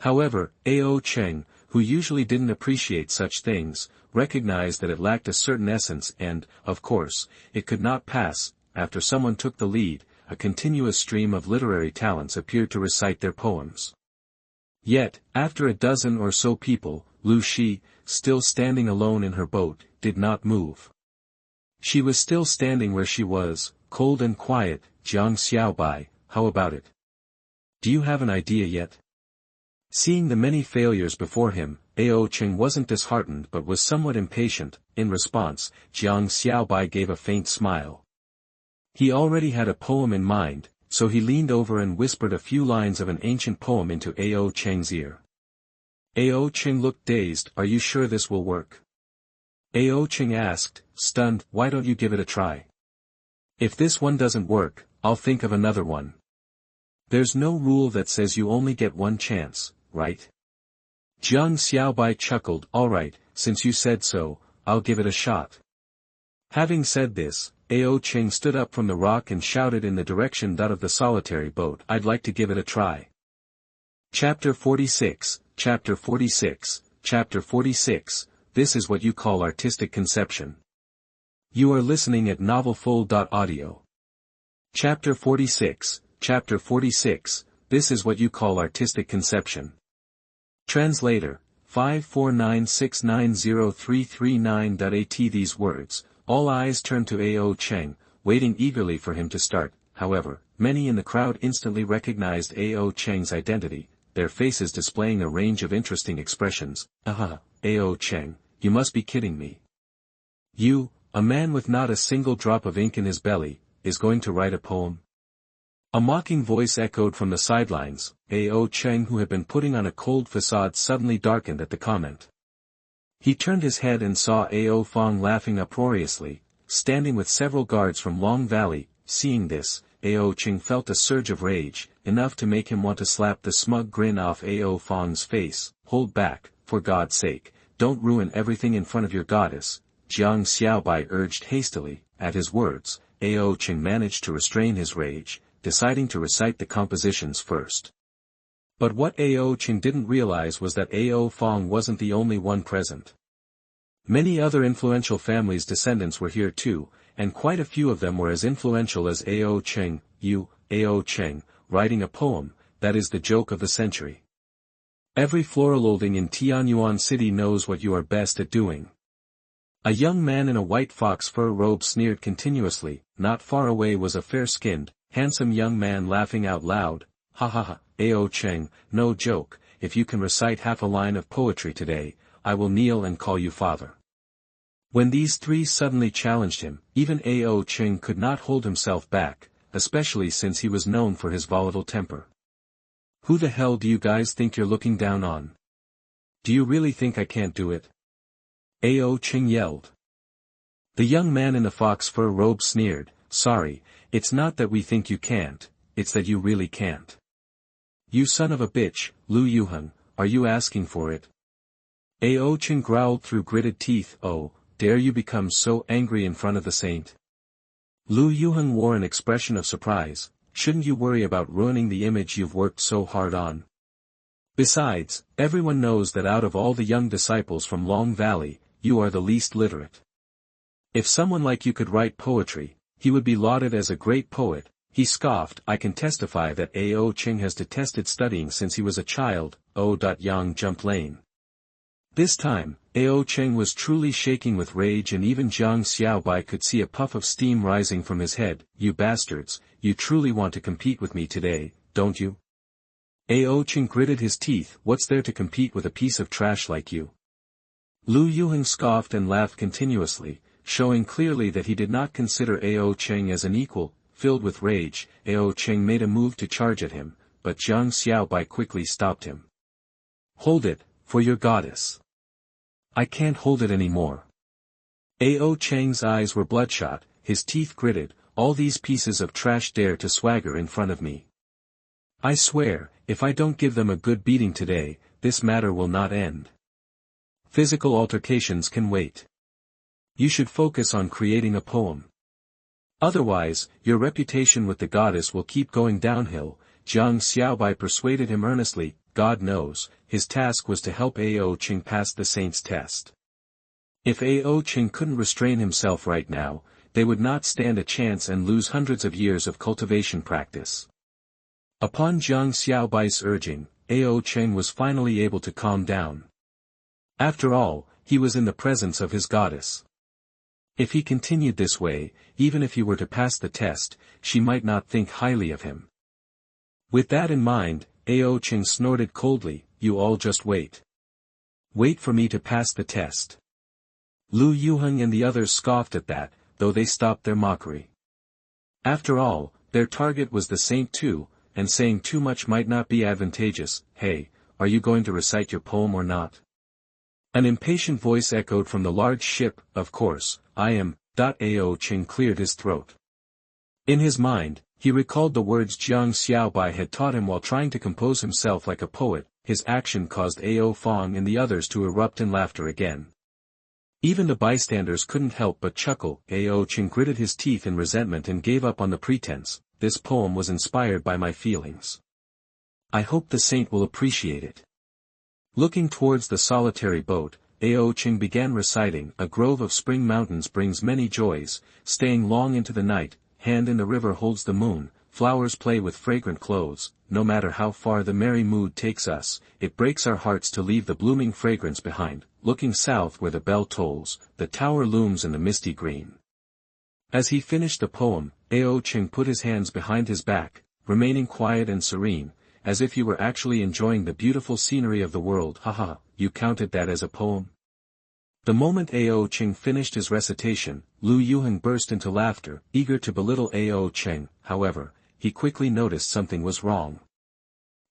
However, Cheng, who usually didn't appreciate such things, recognized that it lacked a certain essence and, of course, it could not pass. After someone took the lead, a continuous stream of literary talents appeared to recite their poems. Yet, after a dozen or so people, Lu Shi, still standing alone in her boat, did not move. She was still standing where she was, cold and quiet. Jiang Xiaobai, how about it? Do you have an idea yet? Seeing the many failures before him, Cheng wasn't disheartened but was somewhat impatient. In response, Jiang Xiaobai gave a faint smile. He already had a poem in mind, so he leaned over and whispered a few lines of an ancient poem into Cheng's ear. Cheng looked dazed. Are you sure this will work? Cheng asked, stunned. Why don't you give it a try? If this one doesn't work, I'll think of another one. There's no rule that says you only get one chance, right? Jiang Xiaobai chuckled. All right, since you said so, I'll give it a shot. Having said this, Cheng stood up from the rock and shouted in the direction of the solitary boat. I'd like to give it a try. Chapter 46, Chapter 46, Chapter 46, This is what you call artistic conception. You are listening at novelfull.audio. Chapter 46, Chapter 46, This is what you call artistic conception. Translator, 549690339.at. These words, all eyes turned to Cheng, waiting eagerly for him to start. However, many in the crowd instantly recognized Cheng's identity, their faces displaying a range of interesting expressions. Cheng, you must be kidding me. You, a man with not a single drop of ink in his belly, is going to write a poem? A mocking voice echoed from the sidelines. Cheng, who had been putting on a cold facade, suddenly darkened at the comment. He turned his head and saw Ao Fong laughing uproariously, standing with several guards from Long Valley. Seeing this, Ao Cheng felt a surge of rage, enough to make him want to slap the smug grin off Ao Fong's face. Hold back, for God's sake, don't ruin everything in front of your goddess, Jiang Xiaobai urged hastily. At his words, Ao Cheng managed to restrain his rage, deciding to recite the compositions first. But what Ao Cheng didn't realize was that Ao Fong wasn't the only one present. Many other influential families' descendants were here too, and quite a few of them were as influential as Ao Cheng. Ao Cheng, writing a poem, that is the joke of the century. Every floralolding in Tianyuan City knows what you are best at doing. A young man in a white fox fur robe sneered continuously. Not far away was a fair-skinned, handsome young man laughing out loud. Ha ha ha, Ao Cheng, no joke, if you can recite half a line of poetry today, I will kneel and call you father. When these three suddenly challenged him, even Ao Cheng could not hold himself back, especially since he was known for his volatile temper. Who the hell do you guys think you're looking down on? Do you really think I can't do it? Ao Cheng yelled. The young man in the fox fur robe sneered, sorry, it's not that we think you can't, it's that you really can't. You son of a bitch, Lu Yuheng, are you asking for it? Ao Cheng growled through gritted teeth. Oh, dare you become so angry in front of the saint? Lu Yuheng wore an expression of surprise. Shouldn't you worry about ruining the image you've worked so hard on? Besides, everyone knows that out of all the young disciples from Long Valley, you are the least literate. If someone like you could write poetry, he would be lauded as a great poet. He scoffed. I can testify that Ao Cheng has detested studying since he was a child. Yang jumped lane. This time, Ao Cheng was truly shaking with rage, and even Jiang Xiaobai could see a puff of steam rising from his head. You bastards, you truly want to compete with me today, don't you? Ao Cheng gritted his teeth. What's there to compete with a piece of trash like you? Lu Yuheng scoffed and laughed continuously, showing clearly that he did not consider Ao Cheng as an equal. Filled with rage, Ao Cheng made a move to charge at him, but Jiang Xiaobai quickly stopped him. Hold it, for your goddess. I can't hold it anymore. Ao Cheng's eyes were bloodshot, his teeth gritted. All these pieces of trash dare to swagger in front of me. I swear, if I don't give them a good beating today, this matter will not end. Physical altercations can wait. You should focus on creating a poem. Otherwise, your reputation with the goddess will keep going downhill. Jiang Xiaobai persuaded him earnestly. God knows, his task was to help Ao Cheng pass the saint's test. If Ao Cheng couldn't restrain himself right now, they would not stand a chance and lose hundreds of years of cultivation practice. Upon Jiang Xiaobai's urging, Ao Cheng was finally able to calm down. After all, he was in the presence of his goddess. If he continued this way, even if he were to pass the test, she might not think highly of him. With that in mind, Ao Cheng snorted coldly. You all just wait. Wait for me to pass the test. Lu Yuheng and the others scoffed at that, though they stopped their mockery. After all, their target was the saint too, and saying too much might not be advantageous. Hey, are you going to recite your poem or not? An impatient voice echoed from the large ship. Of course, I am. Ao Cheng cleared his throat. In his mind, he recalled the words Jiang Xiaobai had taught him while trying to compose himself like a poet. His action caused Ao Fong and the others to erupt in laughter again. Even the bystanders couldn't help but chuckle. Ao Cheng gritted his teeth in resentment and gave up on the pretense. This poem was inspired by my feelings. I hope the saint will appreciate it. Looking towards the solitary boat, Ao Cheng began reciting. A grove of spring mountains brings many joys, staying long into the night. Hand in the river holds the moon, flowers play with fragrant clothes. No matter how far the merry mood takes us, it breaks our hearts to leave the blooming fragrance behind. Looking south where the bell tolls, the tower looms in the misty green. As he finished the poem, Ao Cheng put his hands behind his back, remaining quiet and serene, as if he were actually enjoying the beautiful scenery of the world. Haha, you counted that as a poem? The moment Ao Cheng finished his recitation, Lu Yuheng burst into laughter, eager to belittle Ao Cheng. However, he quickly noticed something was wrong.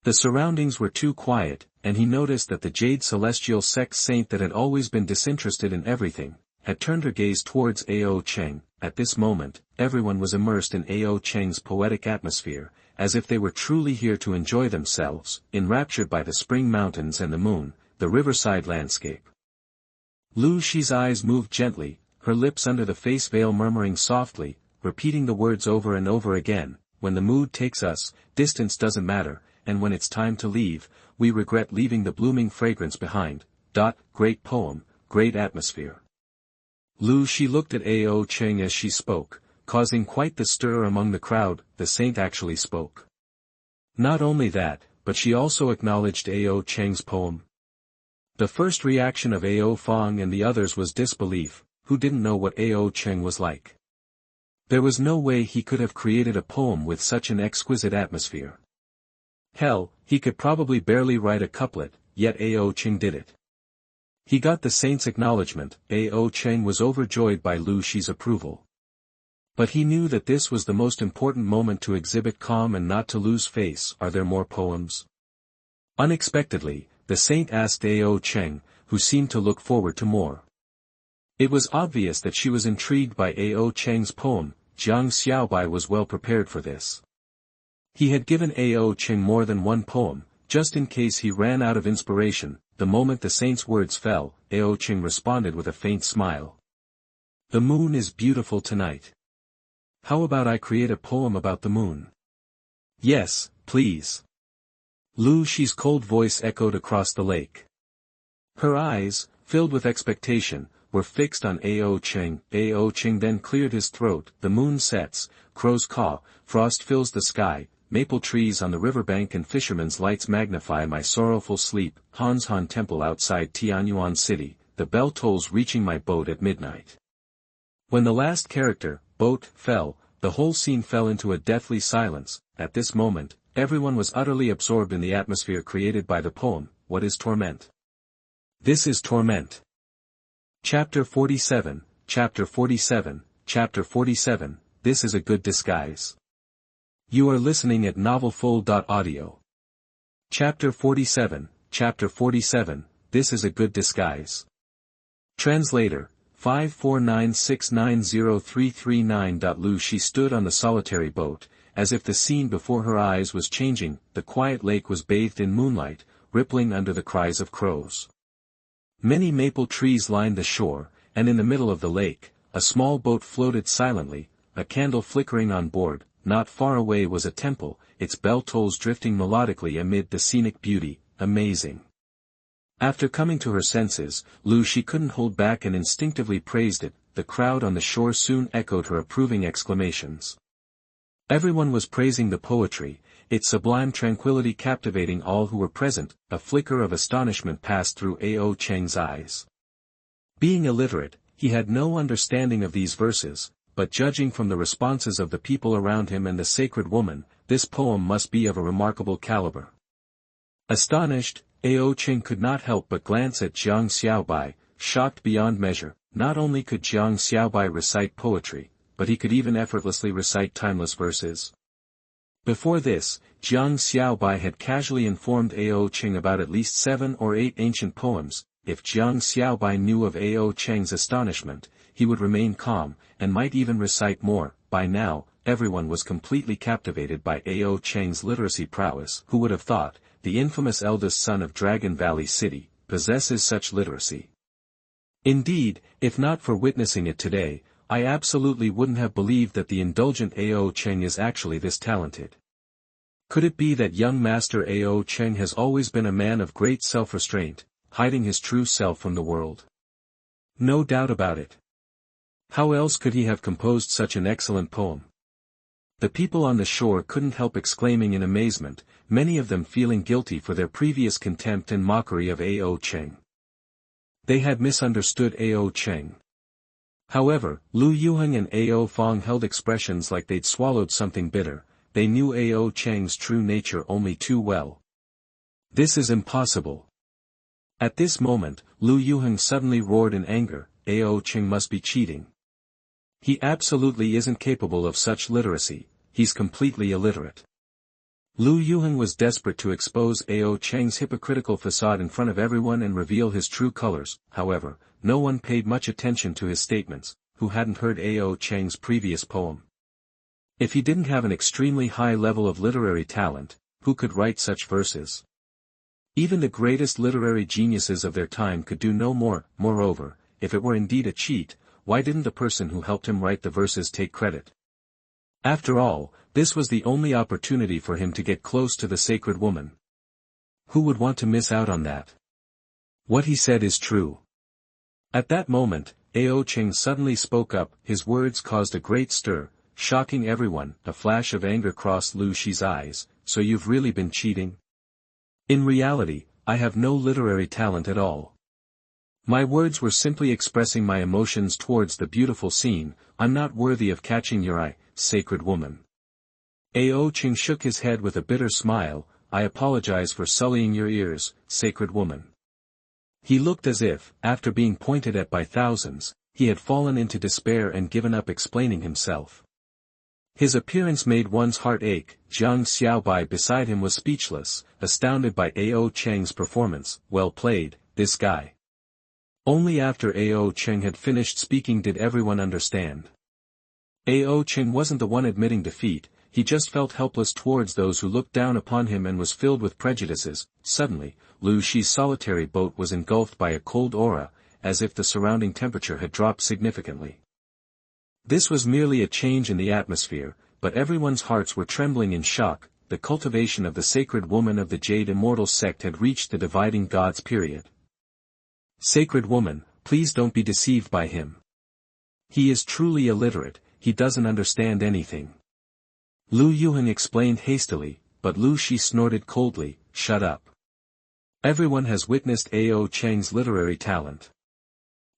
The surroundings were too quiet, and he noticed that the Jade celestial sect saint that had always been disinterested in everything, had turned her gaze towards Ao Cheng. At this moment, everyone was immersed in Ao Cheng's poetic atmosphere, as if they were truly here to enjoy themselves, enraptured by the spring mountains and the moon, the riverside landscape. Lu Shi's eyes moved gently, her lips under the face veil murmuring softly, repeating the words over and over again, when the mood takes us, distance doesn't matter, and when it's time to leave, we regret leaving the blooming fragrance behind. Great poem, great atmosphere. Lu Shi looked at Ao Cheng as she spoke, causing quite the stir among the crowd. The saint actually spoke. Not only that, but she also acknowledged Ao Cheng's poem. The first reaction of Ao Fong and the others was disbelief. Who didn't know what Ao Cheng was like? There was no way he could have created a poem with such an exquisite atmosphere. Hell, he could probably barely write a couplet, yet Ao Cheng did it. He got the saint's acknowledgement. Ao Cheng was overjoyed by Lu Shi's approval. But he knew that this was the most important moment to exhibit calm and not to lose face. Are there more poems? Unexpectedly, the saint asked Ao Cheng, who seemed to look forward to more. It was obvious that she was intrigued by Ao Cheng's poem. Jiang Xiaobai was well prepared for this. He had given Ao Cheng more than one poem, just in case he ran out of inspiration. The moment the saint's words fell, Ao Cheng responded with a faint smile. The moon is beautiful tonight. How about I create a poem about the moon? Yes, please. Lu Shi's cold voice echoed across the lake. Her eyes, filled with expectation, were fixed on Ao Cheng. Ao Cheng then cleared his throat. The moon sets, crows caw, frost fills the sky, maple trees on the riverbank and fishermen's lights magnify my sorrowful sleep. Xuanhuan temple outside Tianyuan city, the bell tolls reaching my boat at midnight. When the last character, boat, fell, the whole scene fell into a deathly silence. At this moment, everyone was utterly absorbed in the atmosphere created by the poem. What is torment? This is torment. Chapter 47, Chapter 47, Chapter 47, This is a good disguise. You are listening at novelfull.audio. Chapter 47, Chapter 47, This is a good disguise. Translator, 549690339. Lu Shi stood on the solitary boat, as if the scene before her eyes was changing. The quiet lake was bathed in moonlight, rippling under the cries of crows. Many maple trees lined the shore, and in the middle of the lake, a small boat floated silently, a candle flickering on board. Not far away was a temple, its bell tolls drifting melodically amid the scenic beauty. Amazing. After coming to her senses, Lu Shi couldn't hold back and instinctively praised it. The crowd on the shore soon echoed her approving exclamations. Everyone was praising the poetry, its sublime tranquility captivating all who were present. A flicker of astonishment passed through Ao Cheng's eyes. Being illiterate, he had no understanding of these verses, but judging from the responses of the people around him and the sacred woman, this poem must be of a remarkable caliber. Astonished, Ao Cheng could not help but glance at Jiang Xiaobai, shocked beyond measure. Not only could Jiang Xiaobai recite poetry, but he could even effortlessly recite timeless verses. Before this, Jiang Xiaobai had casually informed Ao Cheng about at least 7 or 8 ancient poems. If Jiang Xiaobai knew of Ao Cheng's astonishment, he would remain calm, and might even recite more. By now, everyone was completely captivated by Ao Cheng's literacy prowess. Who would have thought, the infamous eldest son of Dragon Valley City, possesses such literacy? Indeed, if not for witnessing it today, I absolutely wouldn't have believed that the indulgent Ao Cheng is actually this talented. Could it be that young master Ao Cheng has always been a man of great self-restraint, hiding his true self from the world? No doubt about it. How else could he have composed such an excellent poem? The people on the shore couldn't help exclaiming in amazement, many of them feeling guilty for their previous contempt and mockery of Ao Cheng. They had misunderstood Ao Cheng. However, Lu Yuheng and Ao Fong held expressions like they'd swallowed something bitter. They knew Ao Cheng's true nature only too well. This is impossible. At this moment, Lu Yuheng suddenly roared in anger. Ao Cheng must be cheating. He absolutely isn't capable of such literacy, he's completely illiterate. Lu Yuheng was desperate to expose Ao Cheng's hypocritical facade in front of everyone and reveal his true colors. However, no one paid much attention to his statements, who hadn't heard Ao Cheng's previous poem. If he didn't have an extremely high level of literary talent, who could write such verses? Even the greatest literary geniuses of their time could do no more. Moreover, if it were indeed a cheat, why didn't the person who helped him write the verses take credit? After all, this was the only opportunity for him to get close to the sacred woman. Who would want to miss out on that? What he said is true. At that moment, Ao Cheng suddenly spoke up. His words caused a great stir, shocking everyone. A flash of anger crossed Lu Shi's eyes. So you've really been cheating? In reality, I have no literary talent at all. My words were simply expressing my emotions towards the beautiful scene. I'm not worthy of catching your eye, sacred woman. Ao Cheng shook his head with a bitter smile. I apologize for sullying your ears, sacred woman. He looked as if, after being pointed at by thousands, he had fallen into despair and given up explaining himself. His appearance made one's heart ache. Jiang Xiaobai beside him was speechless, astounded by Ao Cheng's performance. Well played, this guy. Only after Ao Cheng had finished speaking did everyone understand. Ao Cheng wasn't the one admitting defeat, he just felt helpless towards those who looked down upon him and was filled with prejudices. Suddenly, Lu Shi's solitary boat was engulfed by a cold aura, as if the surrounding temperature had dropped significantly. This was merely a change in the atmosphere, but everyone's hearts were trembling in shock. The cultivation of the sacred woman of the Jade Immortal Sect had reached the dividing gods period. Sacred woman, please don't be deceived by him. He is truly illiterate, he doesn't understand anything. Lu Yuheng explained hastily, but Lu Shi snorted coldly, shut up. Everyone has witnessed Ao Cheng's literary talent.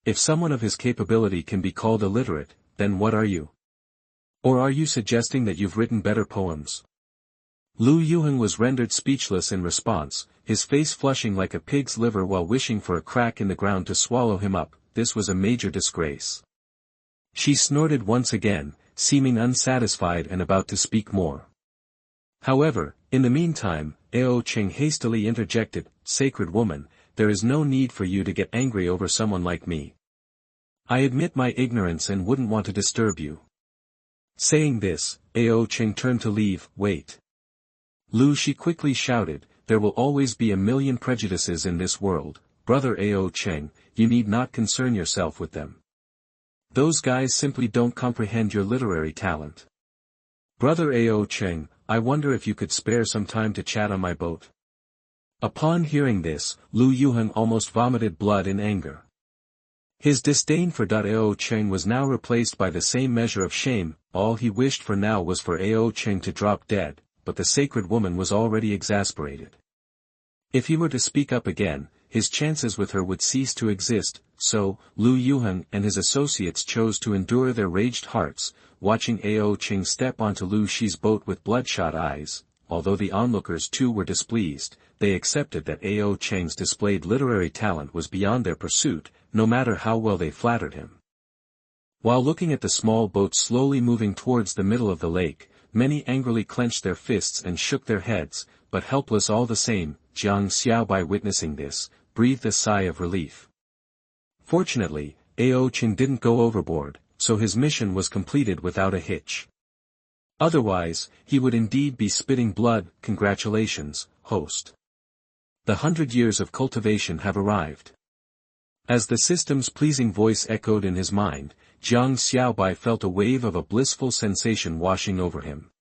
If someone of his capability can be called illiterate, then what are you? Or are you suggesting that you've written better poems? Lu Yuheng was rendered speechless in response, his face flushing like a pig's liver while wishing for a crack in the ground to swallow him up. This was a major disgrace. She snorted once again, seeming unsatisfied and about to speak more. However, in the meantime, Ao Cheng hastily interjected, sacred woman, there is no need for you to get angry over someone like me. I admit my ignorance and wouldn't want to disturb you. Saying this, Ao Cheng turned to leave. Wait. Lu Shi quickly shouted, there will always be a million prejudices in this world, brother Ao Cheng, you need not concern yourself with them. Those guys simply don't comprehend your literary talent. Brother Ao Cheng, I wonder if you could spare some time to chat on my boat. Upon hearing this, Lu Yuheng almost vomited blood in anger. His disdain for Ao Cheng was now replaced by the same measure of shame. All he wished for now was for Ao Cheng to drop dead, but the sacred woman was already exasperated. If he were to speak up again, his chances with her would cease to exist, so, Lu Yuheng and his associates chose to endure their raged hearts, watching Ao Cheng step onto Lu Shi's boat with bloodshot eyes. Although the onlookers too were displeased, they accepted that Ao Cheng's displayed literary talent was beyond their pursuit, no matter how well they flattered him. While looking at the small boat slowly moving towards the middle of the lake, many angrily clenched their fists and shook their heads, but helpless all the same. Jiang Xiaobai, witnessing this, breathed a sigh of relief. Fortunately, Ao Cheng didn't go overboard, so his mission was completed without a hitch. Otherwise, he would indeed be spitting blood. Congratulations, host. The 100 years of cultivation have arrived. As the system's pleasing voice echoed in his mind, Jiang Xiaobai felt a wave of a blissful sensation washing over him.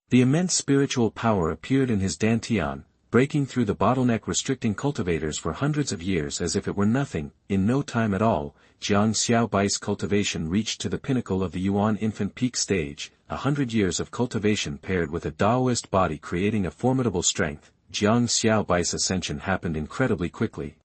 The immense spiritual power appeared in his dantian, breaking through the bottleneck restricting cultivators for hundreds of years as if it were nothing. In no time at all, Jiang Xiaobai's cultivation reached to the pinnacle of the Yuan infant peak stage. 100 years of cultivation paired with a Taoist body creating a formidable strength. Jiang Xiaobai's ascension happened incredibly quickly.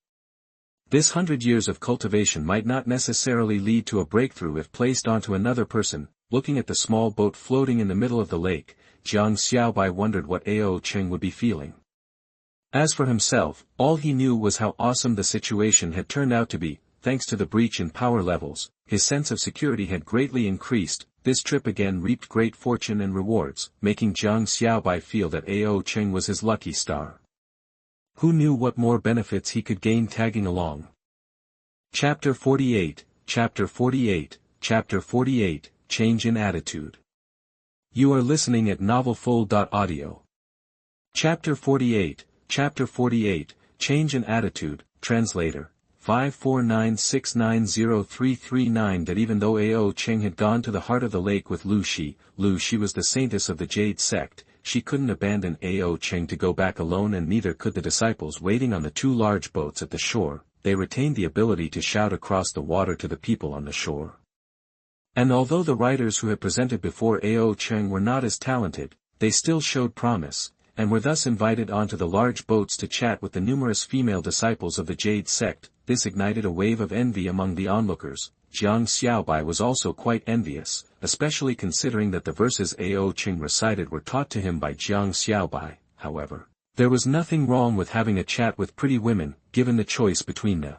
This 100 years of cultivation might not necessarily lead to a breakthrough if placed onto another person. Looking at the small boat floating in the middle of the lake, Jiang Xiaobai wondered what Ao Cheng would be feeling. As for himself, all he knew was how awesome the situation had turned out to be. Thanks to the breach in power levels, his sense of security had greatly increased. this trip again reaped great fortune and rewards, making Jiang Xiaobai feel that Cheng was his lucky star. Who knew what more benefits he could gain tagging along? Chapter 48, Chapter 48, Chapter 48, Change in Attitude. You are listening at novelfull.audio. Chapter 48, Chapter 48, Change in Attitude, Translator, 549690339. That even though Cheng had gone to the heart of the lake with Lu Shi was the saintess of the Jade Sect, she couldn't abandon Cheng to go back alone, and neither could the disciples waiting on the two large boats at the shore. They retained the ability to shout across the water to the people on the shore. And although the writers who had presented before Cheng were not as talented, they still showed promise, and were thus invited onto the large boats to chat with the numerous female disciples of the Jade Sect. This ignited a wave of envy among the onlookers. Jiang Xiaobai was also quite envious, especially considering that the verses Cheng recited were taught to him by Jiang Xiaobai. However, there was nothing wrong with having a chat with pretty women, given the choice between the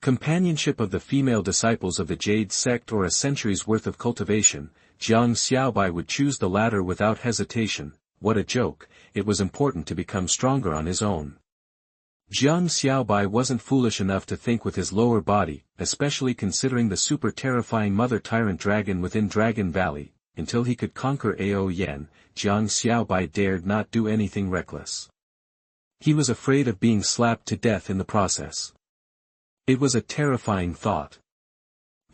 companionship of the female disciples of the Jade Sect or a century's worth of cultivation. Jiang Xiaobai would choose the latter without hesitation. What a joke, it was important to become stronger on his own. Jiang Xiaobai wasn't foolish enough to think with his lower body, especially considering the super terrifying mother tyrant dragon within Dragon Valley. Until he could conquer Yan, Jiang Xiaobai dared not do anything reckless. He was afraid of being slapped to death in the process. It was a terrifying thought.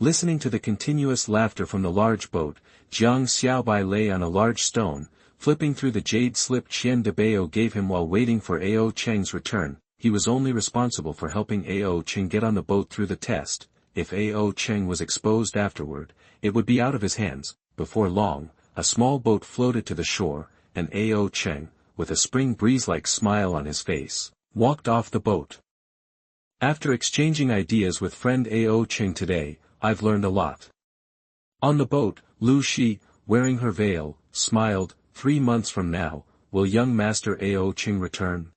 Listening to the continuous laughter from the large boat, Jiang Xiaobai lay on a large stone, flipping through the jade slip Qian de Bao gave him while waiting for Cheng's return. He was only responsible for helping Cheng get on the boat through the test. If Cheng was exposed afterward, it would be out of his hands. Before long, a small boat floated to the shore, and Cheng, with a spring breeze-like smile on his face, walked off the boat. After exchanging ideas with friend Cheng today, I've learned a lot. On the boat, Lu Shi, wearing her veil, smiled. 3 months from now, will young master Cheng return?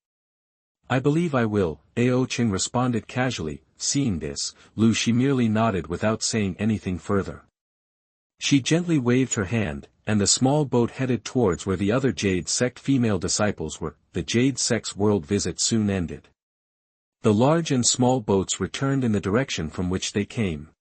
I believe I will, Cheng responded casually. Seeing this, Lu Shi merely nodded without saying anything further. She gently waved her hand, and the small boat headed towards where the other Jade Sect female disciples were. The Jade Sect's world visit soon ended. The large and small boats returned in the direction from which they came.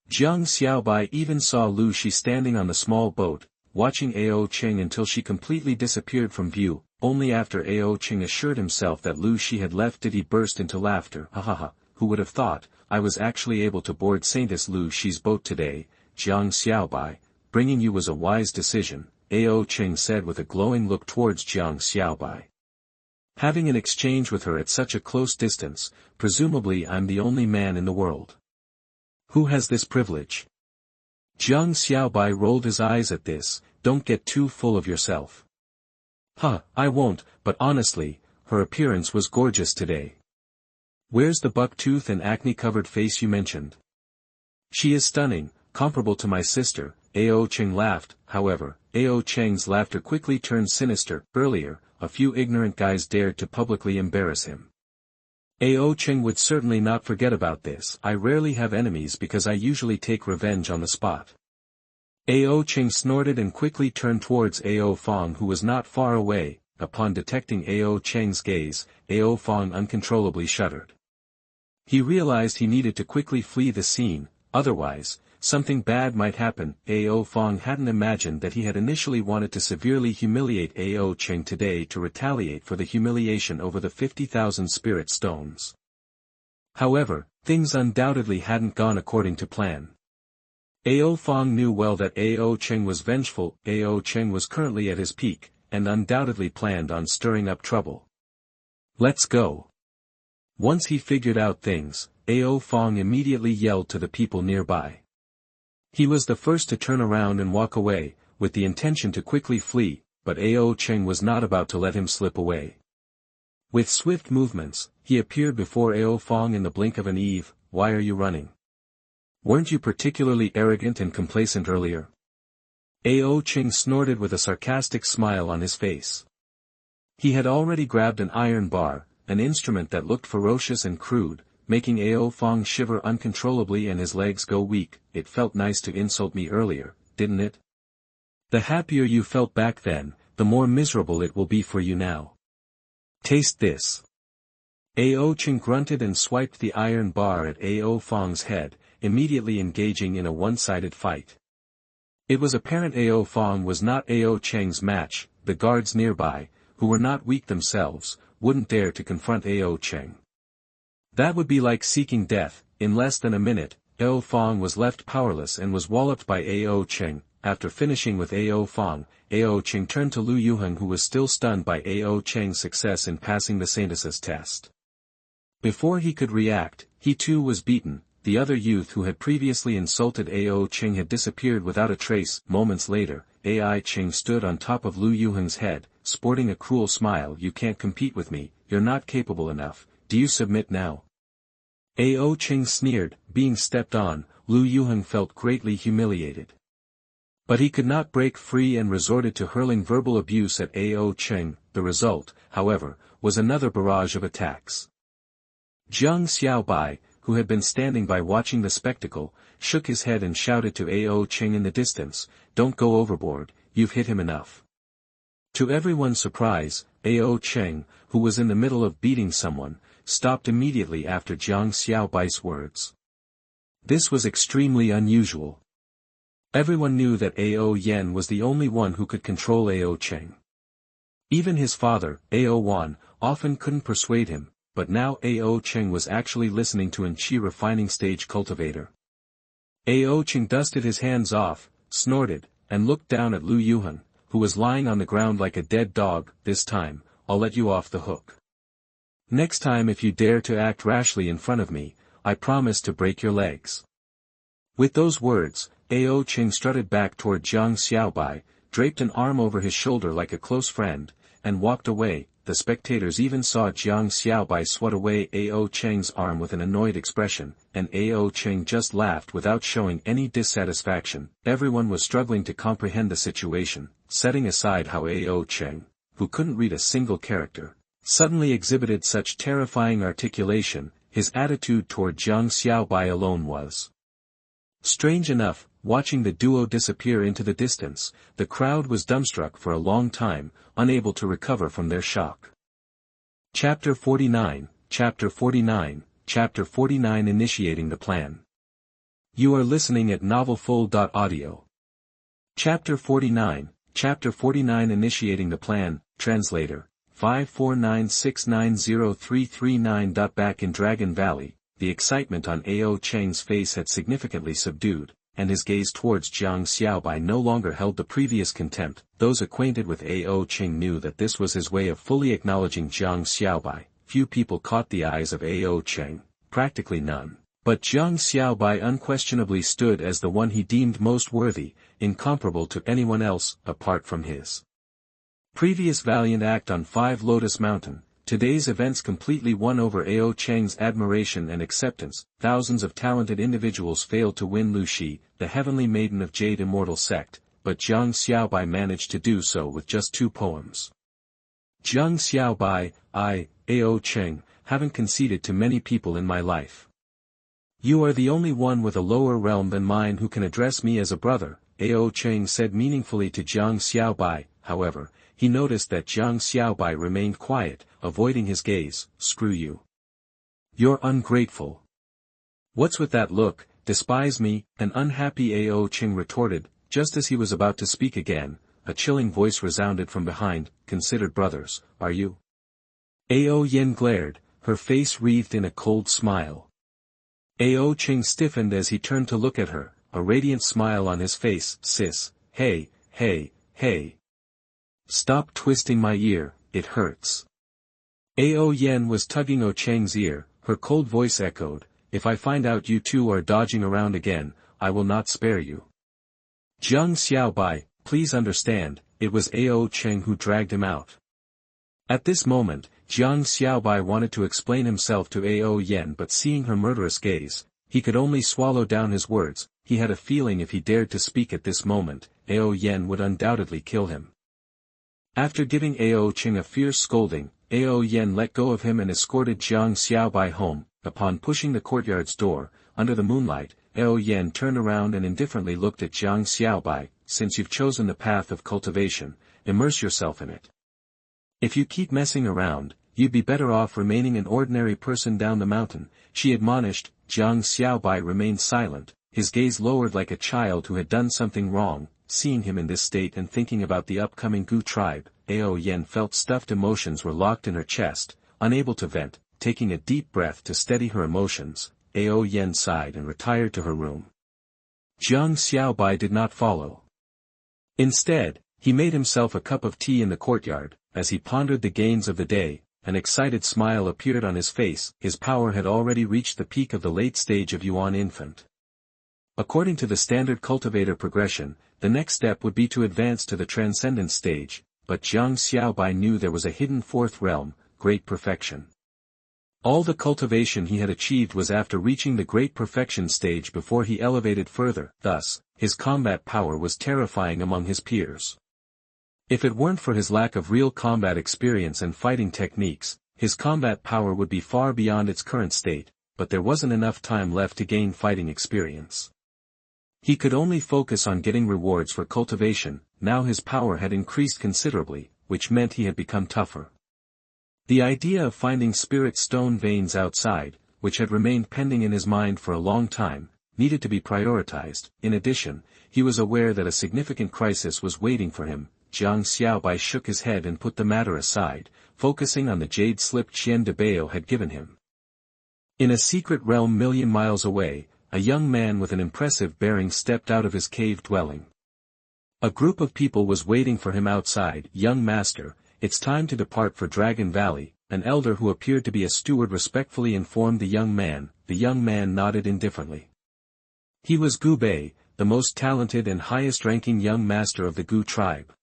Jiang Xiaobai even saw Lu Shi standing on the small boat, watching Cheng until she completely disappeared from view. Only after Cheng assured himself that Lu Shi had left did he burst into laughter. Ha ha ha, who would have thought, I was actually able to board Saintess Lu Shi's boat today, Jiang Xiaobai. Bringing you was a wise decision, Cheng said with a glowing look towards Jiang Xiaobai. Having an exchange with her at such a close distance, presumably I'm the only man in the world. Who has this privilege? Jiang Xiaobai rolled his eyes at this. Don't get too full of yourself. Huh, I won't, but honestly, her appearance was gorgeous today. Where's the buck-tooth and acne-covered face you mentioned? She is stunning, comparable to my sister. Cheng laughed. However, Cheng's laughter quickly turned sinister. Earlier, a few ignorant guys dared to publicly embarrass him. Cheng would certainly not forget about this. I rarely have enemies because I usually take revenge on the spot. Cheng snorted and quickly turned towards Fong, who was not far away. Upon detecting Cheng's gaze, Fong uncontrollably shuddered. He realized he needed to quickly flee the scene, otherwise, something bad might happen. Fong hadn't imagined that he had initially wanted to severely humiliate Cheng today to retaliate for the humiliation over the 50,000 spirit stones. However, things undoubtedly hadn't gone according to plan. Fong knew well that Cheng was vengeful. Cheng was currently at his peak, and undoubtedly planned on stirring up trouble. Let's go. Once he figured out things, Fong immediately yelled to the people nearby. He was the first to turn around and walk away, with the intention to quickly flee, but Cheng was not about to let him slip away. With swift movements, he appeared before Fong in the blink of an eye. Why are you running? Weren't you particularly arrogant and complacent earlier? Cheng snorted with a sarcastic smile on his face. He had already grabbed an iron bar, an instrument that looked ferocious and crude, making Fong shiver uncontrollably and his legs go weak. It felt nice to insult me earlier, didn't it? The happier you felt back then, the more miserable it will be for you now. Taste this. Ao Cheng grunted and swiped the iron bar at Ao Fong's head, immediately engaging in a one-sided fight. It was apparent Ao Fong was not Ao Cheng's match. The guards nearby, who were not weak themselves, wouldn't dare to confront Ao Cheng. That would be like seeking death. In less than a minute, Ao Fong was left powerless and was walloped by Ao Cheng. After finishing with Ao Fong, Ao Cheng turned to Lu Yuheng, who was still stunned by Ao Cheng's success in passing the synthesis test. Before he could react, he too was beaten. The other youth who had previously insulted Ao Cheng had disappeared without a trace. Moments later, Ai Cheng stood on top of Lu Yuheng's head, sporting a cruel smile. You can't compete with me, you're not capable enough, do you submit now? Ao Cheng sneered. Being stepped on, Lu Yuheng felt greatly humiliated. But he could not break free and resorted to hurling verbal abuse at Ao Cheng. The result, however, was another barrage of attacks. Jiang Xiaobai, who had been standing by watching the spectacle, shook his head and shouted to Ao Cheng in the distance, "Don't go overboard, you've hit him enough." To everyone's surprise, Ao Cheng, who was in the middle of beating someone, stopped immediately after Jiang Xiaobai's words. This was extremely unusual. Everyone knew that Ao Yen was the only one who could control Ao Cheng. Even his father, Ao Wan, often couldn't persuade him. But now Ao Cheng was actually listening to an Qi refining stage cultivator. Ao Cheng dusted his hands off, snorted, and looked down at Lu Yuheng, who was lying on the ground like a dead dog. This time, I'll let you off the hook. Next time if you dare to act rashly in front of me, I promise to break your legs. With those words, Ao Cheng strutted back toward Jiang Xiaobai, draped an arm over his shoulder like a close friend, and walked away. The spectators even saw Jiang Xiaobai swat away Ao Cheng's arm with an annoyed expression, and Ao Cheng just laughed without showing any dissatisfaction. Everyone was struggling to comprehend the situation, setting aside how Ao Cheng, who couldn't read a single character, suddenly exhibited such terrifying articulation. His attitude toward Jiang Xiaobai alone was strange enough. Watching the duo disappear into the distance, the crowd was dumbstruck for a long time, unable to recover from their shock. Chapter 49, Chapter 49, Chapter 49 Initiating the Plan. You are listening at novelfull.audio. Chapter 49, Chapter 49 Initiating the Plan, Translator, 549690339. Back in Dragon Valley, the excitement on Ao Cheng's face had significantly subdued, and his gaze towards Jiang Xiaobai no longer held the previous contempt. Those acquainted with Ao Cheng knew that this was his way of fully acknowledging Jiang Xiaobai. Few people caught the eyes of Ao Cheng, practically none. But Jiang Xiaobai unquestionably stood as the one he deemed most worthy, incomparable to anyone else, apart from his previous valiant act on 5 Lotus Mountain. Today's events completely won over Ao Cheng's admiration and acceptance. Thousands of talented individuals failed to win Lu Shi, the heavenly maiden of Jade Immortal Sect, but Jiang Xiaobai managed to do so with just 2 poems. Jiang Xiaobai, I, Ao Cheng, haven't conceded to many people in my life. You are the only one with a lower realm than mine who can address me as a brother, Ao Cheng said meaningfully to Jiang Xiaobai. However, he noticed that Jiang Xiaobai remained quiet, avoiding his gaze. Screw you. You're ungrateful. What's with that look, despise me? An unhappy Ao Cheng retorted. Just as he was about to speak again, a chilling voice resounded from behind. Considered brothers, are you? Ao Yen glared, her face wreathed in a cold smile. Ao Cheng stiffened as he turned to look at her, a radiant smile on his face. Sis, hey, hey, hey. Stop twisting my ear, it hurts. Ao Yen was tugging Ao Cheng's ear, her cold voice echoed, if I find out you two are dodging around again, I will not spare you. Jiang Xiaobai, please understand, it was Ao Cheng who dragged him out. At this moment, Jiang Xiaobai wanted to explain himself to Ao Yen, but seeing her murderous gaze, he could only swallow down his words. He had a feeling if he dared to speak at this moment, Ao Yen would undoubtedly kill him. After giving Ao Cheng a fierce scolding, Ao Yen let go of him and escorted Jiang Xiaobai home. Upon pushing the courtyard's door, under the moonlight, Liao Yan turned around and indifferently looked at Jiang Xiaobai. Since you've chosen the path of cultivation, immerse yourself in it. If you keep messing around, you'd be better off remaining an ordinary person down the mountain, she admonished. Jiang Xiaobai remained silent, his gaze lowered like a child who had done something wrong. Seeing him in this state and thinking about the upcoming Gu tribe, Liao Yan felt stuffed emotions were locked in her chest, unable to vent. Taking a deep breath to steady her emotions, Liao Yan sighed and retired to her room. Jiang Xiaobai did not follow. Instead, he made himself a cup of tea in the courtyard. As he pondered the gains of the day, an excited smile appeared on his face. His power had already reached the peak of the late stage of Yuan infant. According to the standard cultivator progression, the next step would be to advance to the transcendent stage, but Jiang Xiaobai knew there was a hidden fourth realm, great perfection. All the cultivation he had achieved was after reaching the great perfection stage before he elevated further. Thus, his combat power was terrifying among his peers. If it weren't for his lack of real combat experience and fighting techniques, his combat power would be far beyond its current state, but there wasn't enough time left to gain fighting experience. He could only focus on getting rewards for cultivation. Now his power had increased considerably, which meant he had become tougher. The idea of finding spirit stone veins outside, which had remained pending in his mind for a long time, needed to be prioritized. In addition, he was aware that a significant crisis was waiting for him. Jiang Xiaobai shook his head and put the matter aside, focusing on the jade slip Qian de Bao had given him. In a secret realm million miles away, a young man with an impressive bearing stepped out of his cave dwelling. A group of people was waiting for him outside. Young master, it's time to depart for Dragon Valley, an elder who appeared to be a steward respectfully informed the young man. The young man nodded indifferently. He was Gu Bei, the most talented and highest-ranking young master of the Gu tribe.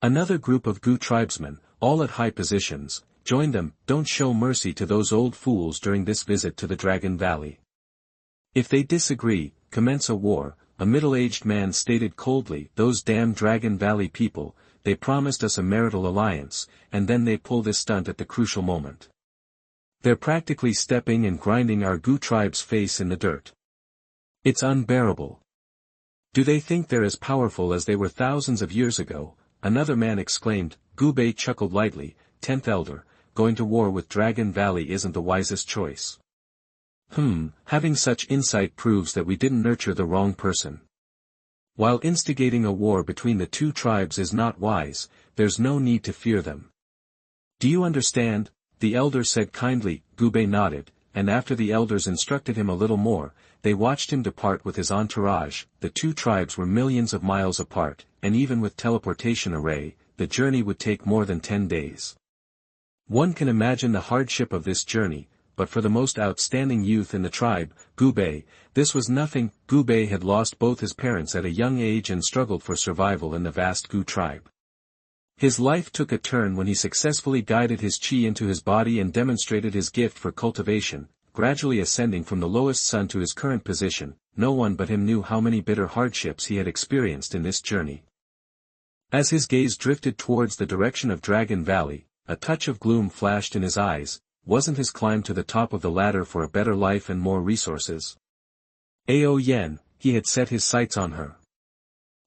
Another group of Gu tribesmen, all at high positions, joined them. Don't show mercy to those old fools during this visit to the Dragon Valley. If they disagree, commence a war, a middle-aged man stated coldly. Those damn Dragon Valley people, they promised us a marital alliance, and then they pull this stunt at the crucial moment. They're practically stepping and grinding our Gu tribe's face in the dirt. It's unbearable. Do they think they're as powerful as they were thousands of years ago? Another man exclaimed. Gu Bei chuckled lightly. 10th Elder, going to war with Dragon Valley isn't the wisest choice. Having such insight proves that we didn't nurture the wrong person. While instigating a war between the two tribes is not wise, there's no need to fear them. Do you understand? The elder said kindly. Gu Bei nodded, and after the elders instructed him a little more, they watched him depart with his entourage. The two tribes were millions of miles apart, and even with teleportation array, the journey would take more than 10 days. One can imagine the hardship of this journey, but for the most outstanding youth in the tribe, Gu Bei, this was nothing. Gu Bei had lost both his parents at a young age and struggled for survival in the vast Gu tribe. His life took a turn when he successfully guided his qi into his body and demonstrated his gift for cultivation, gradually ascending from the lowest sun to his current position. No one but him knew how many bitter hardships he had experienced in this journey. As his gaze drifted towards the direction of Dragon Valley, a touch of gloom flashed in his eyes. Wasn't his climb to the top of the ladder for a better life and more resources? Liao Yan, he had set his sights on her.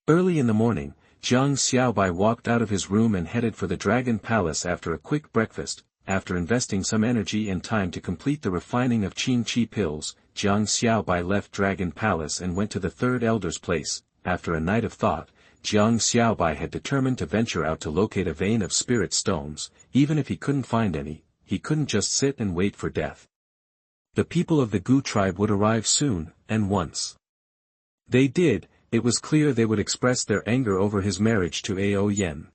Early in the morning, Jiang Xiaobai walked out of his room and headed for the Dragon Palace after a quick breakfast. After investing some energy and time to complete the refining of Qing Qi pills, Jiang Xiaobai left Dragon Palace and went to the third elder's place. After a night of thought, Jiang Xiaobai had determined to venture out to locate a vein of spirit stones. Even if he couldn't find any, he couldn't just sit and wait for death. The people of the Gu tribe would arrive soon, and once they did, it was clear they would express their anger over his marriage to Liao Yan.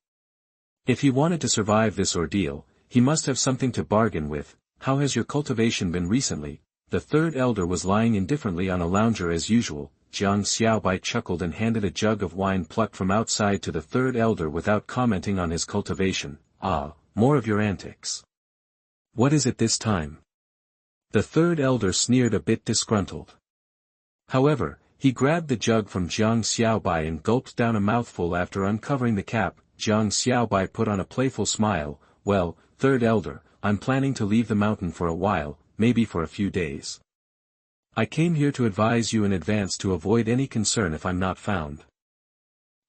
If he wanted to survive this ordeal, he must have something to bargain with. How has your cultivation been recently? The third elder was lying indifferently on a lounger as usual. Jiang Xiaobai chuckled and handed a jug of wine plucked from outside to the third elder without commenting on his cultivation. Ah, more of your antics. What is it this time? The third elder sneered a bit disgruntled. However, he grabbed the jug from Jiang Xiaobai and gulped down a mouthful after uncovering the cap. Jiang Xiaobai put on a playful smile. Well, third elder, I'm planning to leave the mountain for a while, maybe for a few days. I came here to advise you in advance to avoid any concern if I'm not found.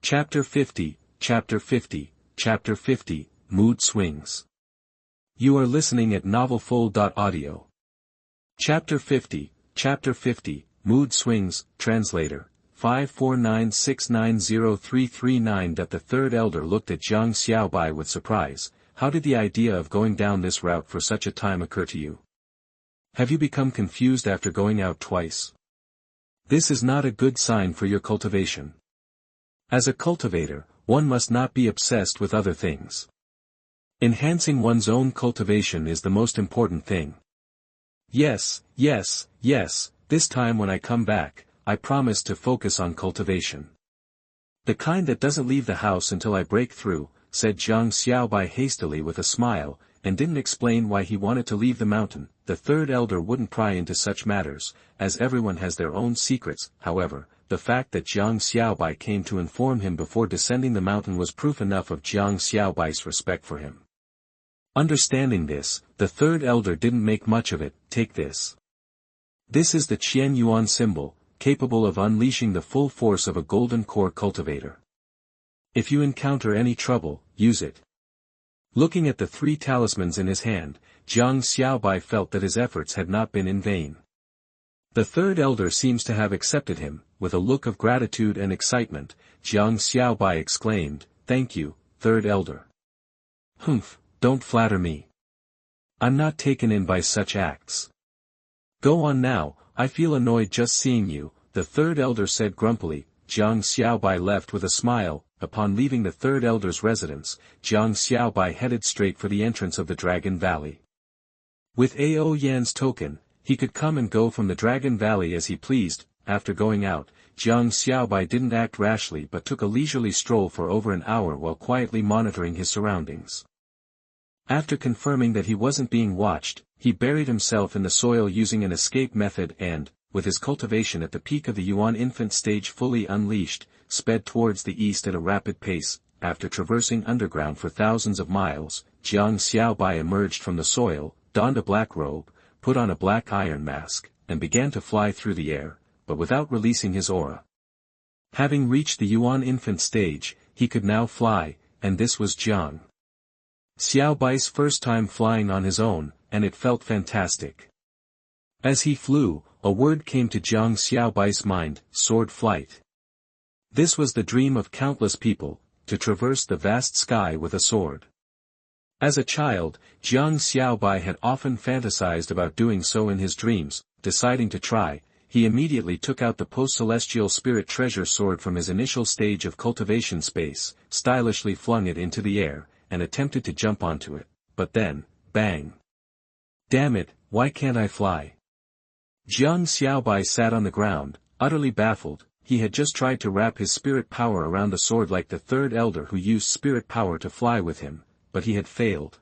Chapter 50, Chapter 50, Chapter 50, Mood Swings. You are listening at novelfull.audio. Chapter 50, Chapter 50, Mood Swings, Translator, 549690339. That the third elder looked at Jiang Xiaobai with surprise. How did the idea of going down this route for such a time occur to you? Have you become confused after going out twice? This is not a good sign for your cultivation. As a cultivator, one must not be obsessed with other things. Enhancing one's own cultivation is the most important thing. Yes, this time when I come back, I promise to focus on cultivation. The kind that doesn't leave the house until I break through, said Jiang Xiaobai hastily with a smile, and didn't explain why he wanted to leave the mountain. The third elder wouldn't pry into such matters, as everyone has their own secrets. However, the fact that Jiang Xiaobai came to inform him before descending the mountain was proof enough of Jiang Xiaobai's respect for him. Understanding this, the third elder didn't make much of it. Take this. This is the Xuanhuan symbol, capable of unleashing the full force of a golden core cultivator. If you encounter any trouble, use it. Looking at the three talismans in his hand, Jiang Xiaobai felt that his efforts had not been in vain. The third elder seems to have accepted him. With a look of gratitude and excitement, Jiang Xiaobai exclaimed, "Thank you, third elder." "Humph, don't flatter me. I'm not taken in by such acts. Go on now, I feel annoyed just seeing you," the third elder said grumpily. Jiang Xiaobai left with a smile. Upon leaving the third elder's residence, Jiang Xiaobai headed straight for the entrance of the Dragon Valley. With Ao Yan's token, he could come and go from the Dragon Valley as he pleased. After going out, Jiang Xiaobai didn't act rashly but took a leisurely stroll for over an hour while quietly monitoring his surroundings. After confirming that he wasn't being watched, he buried himself in the soil using an escape method and, with his cultivation at the peak of the Yuan infant stage fully unleashed, sped towards the east at a rapid pace. After traversing underground for thousands of miles, Jiang Xiaobai emerged from the soil, donned a black robe, put on a black iron mask, and began to fly through the air, but without releasing his aura. Having reached the Yuan infant stage, he could now fly, and this was Jiang Xiaobai's first time flying on his own, and it felt fantastic. As he flew, a word came to Jiang Xiaobai's mind: sword flight. This was the dream of countless people, to traverse the vast sky with a sword. As a child, Jiang Xiaobai had often fantasized about doing so in his dreams. Deciding to try, he immediately took out the post-celestial spirit treasure sword from his initial stage of cultivation space, stylishly flung it into the air, and attempted to jump onto it, but then, bang! Damn it, why can't I fly? Jiang Xiaobai sat on the ground, utterly baffled. He had just tried to wrap his spirit power around the sword like the third elder who used spirit power to fly with him, but he had failed.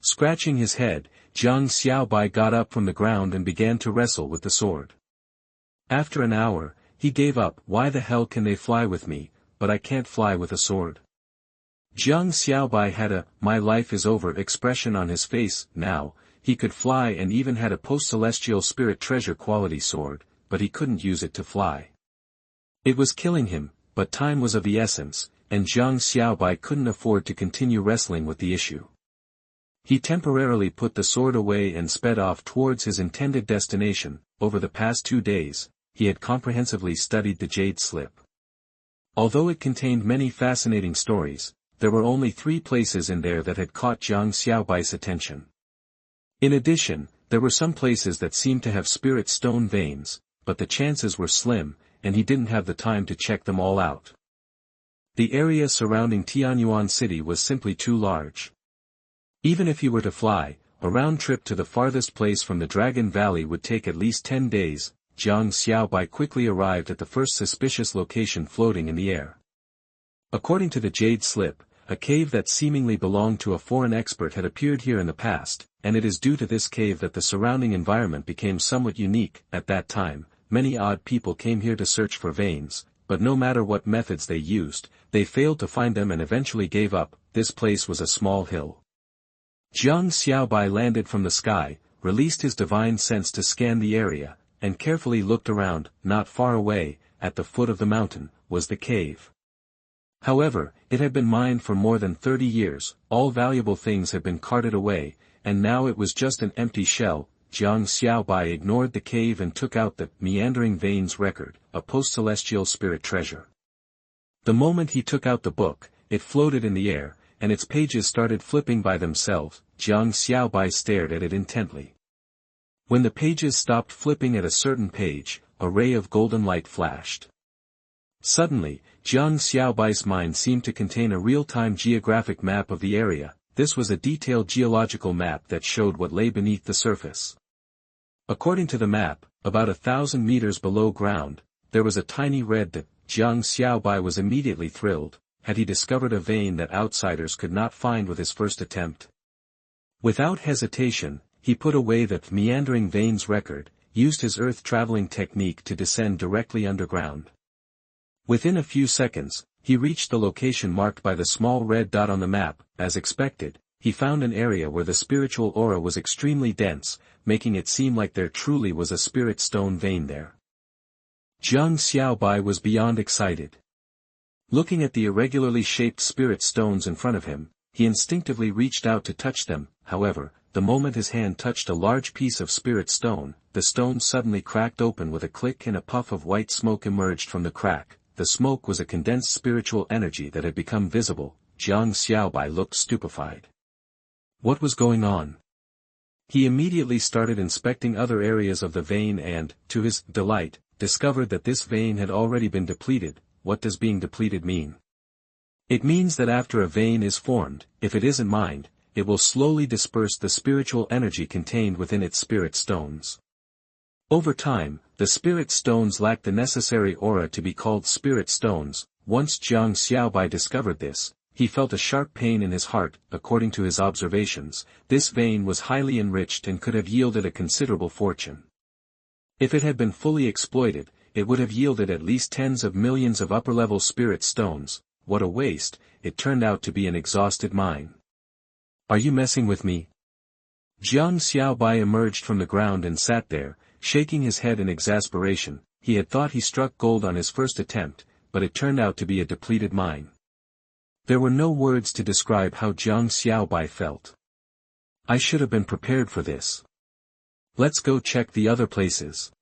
Scratching his head, Jiang Xiaobai got up from the ground and began to wrestle with the sword. After an hour, he gave up. Why the hell can they fly with me, but I can't fly with a sword? Jiang Xiaobai had a "my life is over" expression on his face. Now, he could fly and even had a post-celestial spirit treasure quality sword, but he couldn't use it to fly. It was killing him, but time was of the essence, and Jiang Xiaobai couldn't afford to continue wrestling with the issue. He temporarily put the sword away and sped off towards his intended destination. Over the past 2 days, he had comprehensively studied the Jade slip. Although it contained many fascinating stories, there were only 3 places in there that had caught Jiang Xiaobai's attention. In addition, there were some places that seemed to have spirit stone veins, but the chances were slim, and he didn't have the time to check them all out. The area surrounding Tianyuan City was simply too large. Even if he were to fly, a round trip to the farthest place from the Dragon Valley would take at least 10 days. Jiang Xiaobai quickly arrived at the first suspicious location floating in the air. According to the Jade slip, a cave that seemingly belonged to a foreign expert had appeared here in the past, and it is due to this cave that the surrounding environment became somewhat unique. At that time, many odd people came here to search for veins, but no matter what methods they used, they failed to find them and eventually gave up. This place was a small hill. Jiang Xiaobai landed from the sky, released his divine sense to scan the area, and carefully looked around. Not far away, at the foot of the mountain, was the cave. However, it had been mined for more than 30 years, all valuable things had been carted away, and now it was just an empty shell. Jiang Xiaobai ignored the cave and took out the Meandering Veins record, a post-celestial spirit treasure. The moment he took out the book, it floated in the air, and its pages started flipping by themselves. Jiang Xiaobai stared at it intently. When the pages stopped flipping at a certain page, a ray of golden light flashed. Suddenly, Jiang Xiaobai's mind seemed to contain a real-time geographic map of the area. This was a detailed geological map that showed what lay beneath the surface. According to the map, about 1,000 meters below ground, there was a tiny red dot. Jiang Xiaobai was immediately thrilled. Had he discovered a vein that outsiders could not find with his first attempt? Without hesitation, he put away the Meandering Veins record, used his earth-traveling technique to descend directly underground. Within a few seconds, he reached the location marked by the small red dot on the map. As expected, he found an area where the spiritual aura was extremely dense, making it seem like there truly was a spirit stone vein there. Jiang Xiaobai was beyond excited. Looking at the irregularly shaped spirit stones in front of him, he instinctively reached out to touch them. However, the moment his hand touched a large piece of spirit stone, the stone suddenly cracked open with a click and a puff of white smoke emerged from the crack. The smoke was a condensed spiritual energy that had become visible. Jiang Xiaobai looked stupefied. What was going on? He immediately started inspecting other areas of the vein and, to his delight, discovered that this vein had already been depleted. What does being depleted mean? It means that after a vein is formed, if it isn't mined, it will slowly disperse the spiritual energy contained within its spirit stones. Over time, the spirit stones lack the necessary aura to be called spirit stones. Once Jiang Xiaobai discovered this, he felt a sharp pain in his heart. According to his observations, this vein was highly enriched and could have yielded a considerable fortune. If it had been fully exploited, it would have yielded at least tens of millions of upper-level spirit stones. What a waste! It turned out to be an exhausted mine. Are you messing with me? Jiang Xiaobai emerged from the ground and sat there, shaking his head in exasperation. He had thought he struck gold on his first attempt, but it turned out to be a depleted mine. There were no words to describe how Jiang Xiaobai felt. I should have been prepared for this. Let's go check the other places.